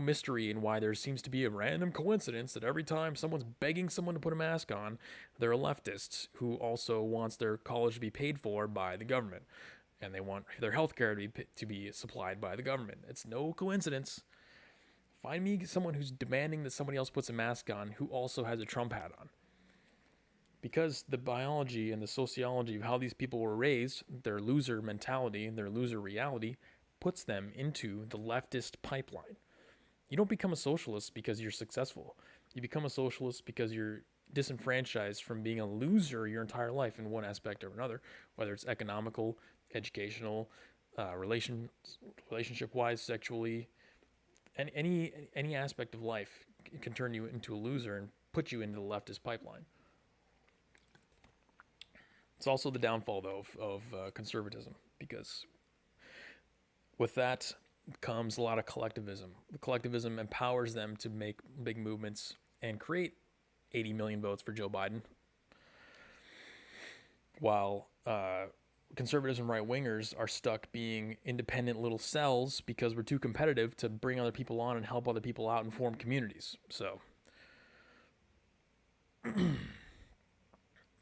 mystery in why there seems to be a random coincidence that every time someone's begging someone to put a mask on, they're a leftist who also wants their college to be paid for by the government, and they want their health care to be supplied by the government. It's no coincidence. Find me someone who's demanding that somebody else puts a mask on who also has a Trump hat on. Because the biology and the sociology of how these people were raised, their loser mentality, their loser reality, puts them into the leftist pipeline. You don't become a socialist because you're successful. You become a socialist because you're disenfranchised from being a loser your entire life in one aspect or another, whether it's economical, educational, relationship-wise, sexually, and any aspect of life can turn you into a loser and put you into the leftist pipeline. It's also the downfall, though, of conservatism, because with that comes a lot of collectivism. Collectivism empowers them to make big movements and create 80 million votes for Joe Biden, while conservatives and right-wingers are stuck being independent little cells because we're too competitive to bring other people on and help other people out and form communities. So,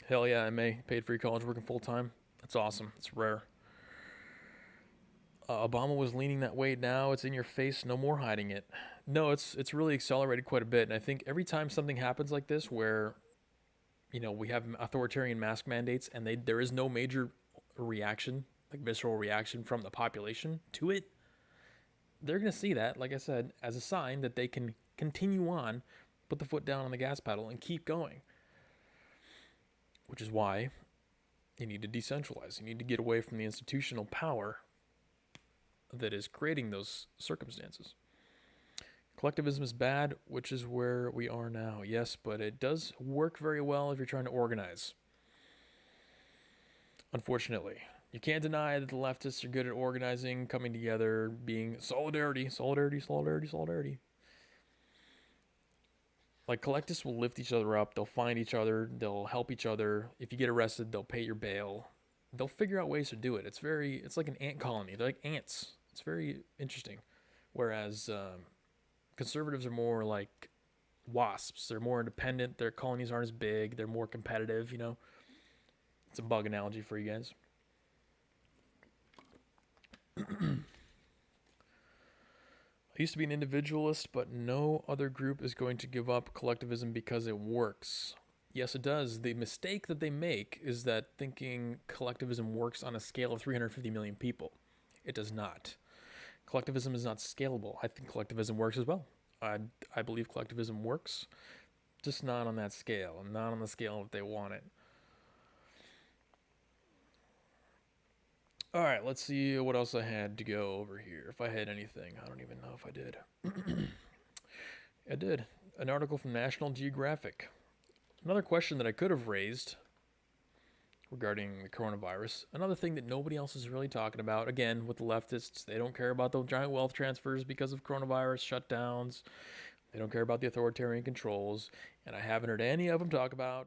hell yeah, MA, paid free college, working full-time. That's awesome. It's rare. Obama was leaning that way. Now it's in your face. No more hiding it. No, it's really accelerated quite a bit. And I think every time something happens like this, where we have authoritarian mask mandates and there is no major reaction, like visceral reaction from the population to it, they're gonna see that, like I said, as a sign that they can continue on, put the foot down on the gas pedal, and keep going. Which is why you need to decentralize. You need to get away from the institutional power that is creating those circumstances. Collectivism is bad, which is where we are now. Yes, but it does work very well if you're trying to organize. Unfortunately, you can't deny that the leftists are good at organizing, coming together, being solidarity. Like, collectivists will lift each other up. They'll find each other. They'll help each other. If you get arrested, they'll pay your bail. They'll figure out ways to do it. It's like an ant colony. They're like ants. It's very interesting. Whereas conservatives are more like wasps. They're more independent. Their colonies aren't as big. They're more competitive, It's a bug analogy for you guys. I used to be an individualist, but no other group is going to give up collectivism because it works. Yes, it does. The mistake that they make is that thinking collectivism works on a scale of 350 million people. It does not. Collectivism is not scalable. I think collectivism works as well. I believe collectivism works, just not on that scale, and not on the scale that they want it. All right, let's see what else I had to go over here. If I had anything, I don't even know if I did. I did. An article from National Geographic. Another question that I could have raised regarding the coronavirus. Another thing that nobody else is really talking about. Again, with the leftists, they don't care about the giant wealth transfers because of coronavirus shutdowns. They don't care about the authoritarian controls. And I haven't heard any of them talk about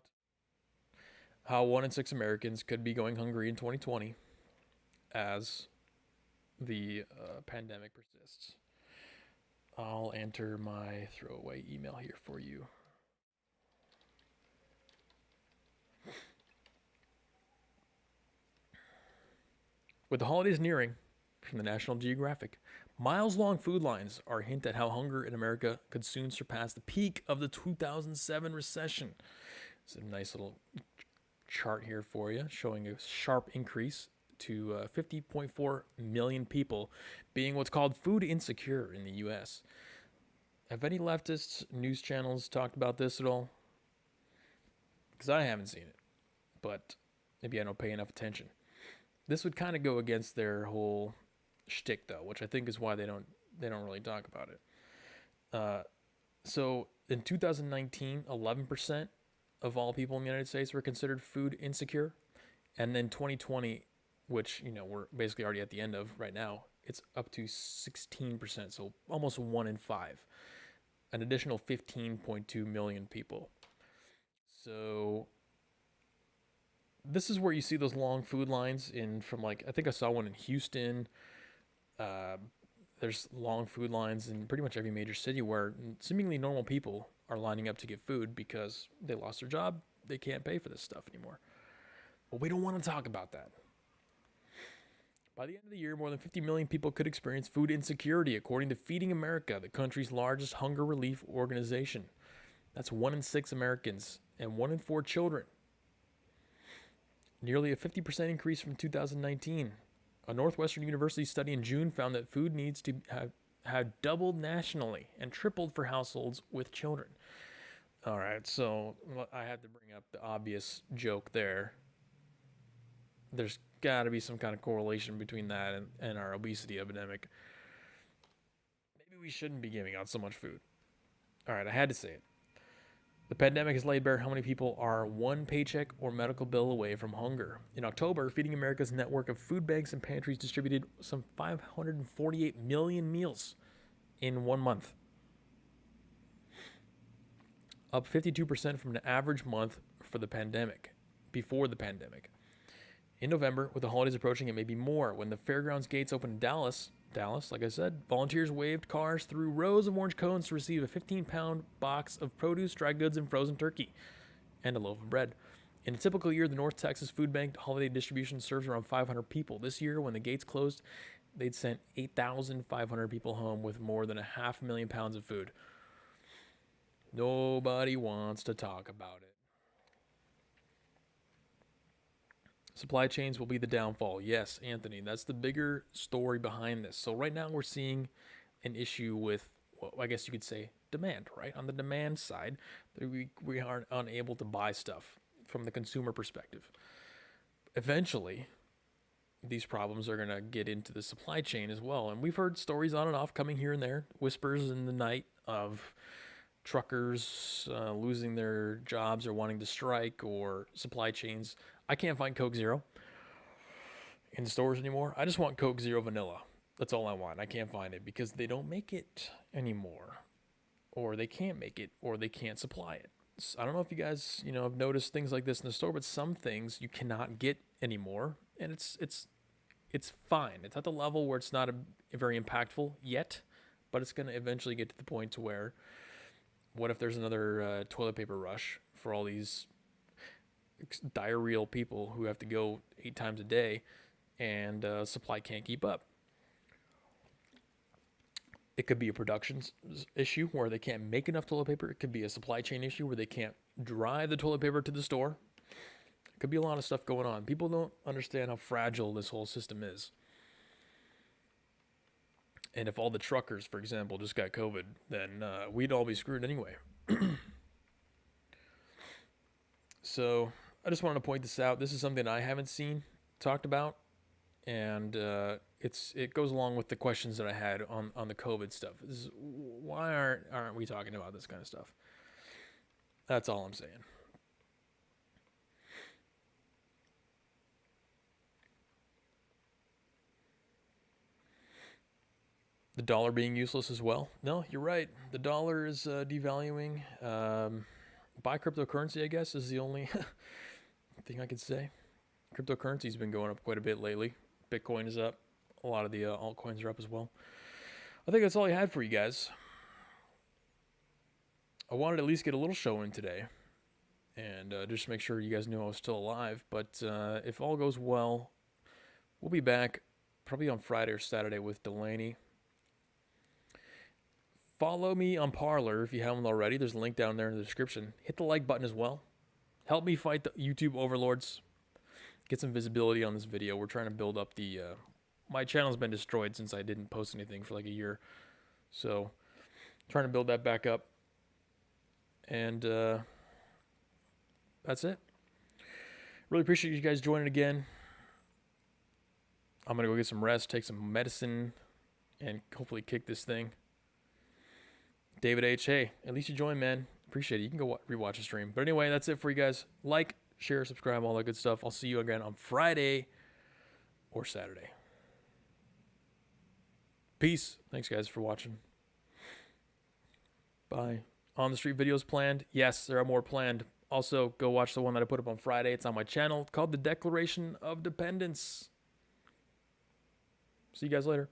how 1 in 6 Americans could be going hungry in 2020 as the pandemic persists. I'll enter my throwaway email here for you. With the holidays nearing, from the National Geographic, miles-long food lines are a hint at how hunger in America could soon surpass the peak of the 2007 recession. It's a nice little chart here for you, showing a sharp increase to 50.4 million people being what's called food insecure in the U.S. Have any leftists news channels talked about this at all? Because I haven't seen it, but maybe I don't pay enough attention. This would kind of go against their whole shtick, though, which I think is why they don't really talk about it. So in 2019, 11% of all people in the United States were considered food insecure, and then 2020, which we're basically already at the end of right now, it's up to 16%, so almost 1 in 5, an additional 15.2 million people. So this is where you see those long food lines from I think I saw one in Houston. There's long food lines in pretty much every major city where seemingly normal people are lining up to get food because they lost their job. They can't pay for this stuff anymore. But we don't want to talk about that. By the end of the year, more than 50 million people could experience food insecurity, according to Feeding America, the country's largest hunger relief organization. That's 1 in 6 Americans and 1 in 4 children. Nearly a 50% increase from 2019. A Northwestern University study in June found that food needs to have doubled nationally and tripled for households with children. All right, so I had to bring up the obvious joke there. There's got to be some kind of correlation between that and our obesity epidemic. Maybe we shouldn't be giving out so much food. All right, I had to say it. The pandemic has laid bare how many people are one paycheck or medical bill away from hunger. In October, Feeding America's network of food banks and pantries distributed some 548 million meals in 1 month, up 52% from the average month for the pandemic, before the pandemic. In November, with the holidays approaching, it may be more. When the fairgrounds gates opened in Dallas, like I said, volunteers waved cars through rows of orange cones to receive a 15-pound box of produce, dry goods, and frozen turkey, and a loaf of bread. In a typical year, the North Texas Food Bank holiday distribution serves around 500 people. This year, when the gates closed, they'd sent 8,500 people home with more than 500,000 pounds of food. Nobody wants to talk about it. Supply chains will be the downfall. Yes, Anthony, that's the bigger story behind this. So right now we're seeing an issue with, well, I guess you could say demand, right? On the demand side, we are unable to buy stuff from the consumer perspective. Eventually, these problems are going to get into the supply chain as well. And we've heard stories on and off coming here and there, whispers in the night of truckers losing their jobs or wanting to strike, or supply chains. I can't find Coke Zero in stores anymore. I just want Coke Zero Vanilla. That's all I want. I can't find it because they don't make it anymore, or they can't make it, or they can't supply it. So I don't know if you guys, have noticed things like this in the store, but some things you cannot get anymore, and it's fine. It's at the level where it's not very impactful yet, but it's going to eventually get to the point to where, what if there's another toilet paper rush for all these diarrheal people who have to go 8 times a day, and supply can't keep up? It could be a production issue where they can't make enough toilet paper. It could be a supply chain issue where they can't drive the toilet paper to the store. It could be a lot of stuff going on. People don't understand how fragile this whole system is. And if all the truckers, for example, just got COVID, then we'd all be screwed anyway. So I just wanted to point this out. This is something I haven't seen talked about, and it goes along with the questions that I had on the COVID stuff. Why aren't we talking about this kind of stuff? That's all I'm saying. The dollar being useless as well. No, you're right. The dollar is devaluing. Buy cryptocurrency, I guess, is the only thing I could say. Cryptocurrency's been going up quite a bit lately. Bitcoin is up. A lot of the altcoins are up as well. I think that's all I had for you guys. I wanted to at least get a little show in today, and just make sure you guys knew I was still alive. But if all goes well, we'll be back probably on Friday or Saturday with Delaney. Follow me on Parler if you haven't already. There's a link down there in the description. Hit the like button as well. Help me fight the YouTube overlords. get some visibility on this video. We're trying to build up the my channel's been destroyed since I didn't post anything for like a year, so trying to build that back up. And that's it. Really appreciate you guys joining again. I'm gonna go get some rest, take some medicine, and hopefully kick this thing. David H, hey, at least you joined, man. Appreciate it. You can go rewatch the stream. But anyway, that's it for you guys. Like, share, subscribe, all that good stuff. I'll see you again on Friday or Saturday. Peace. Thanks, guys, for watching. Bye. On the street videos planned? Yes, there are more planned. Also, go watch the one that I put up on Friday. It's on my channel called The Declaration of Dependence. See you guys later.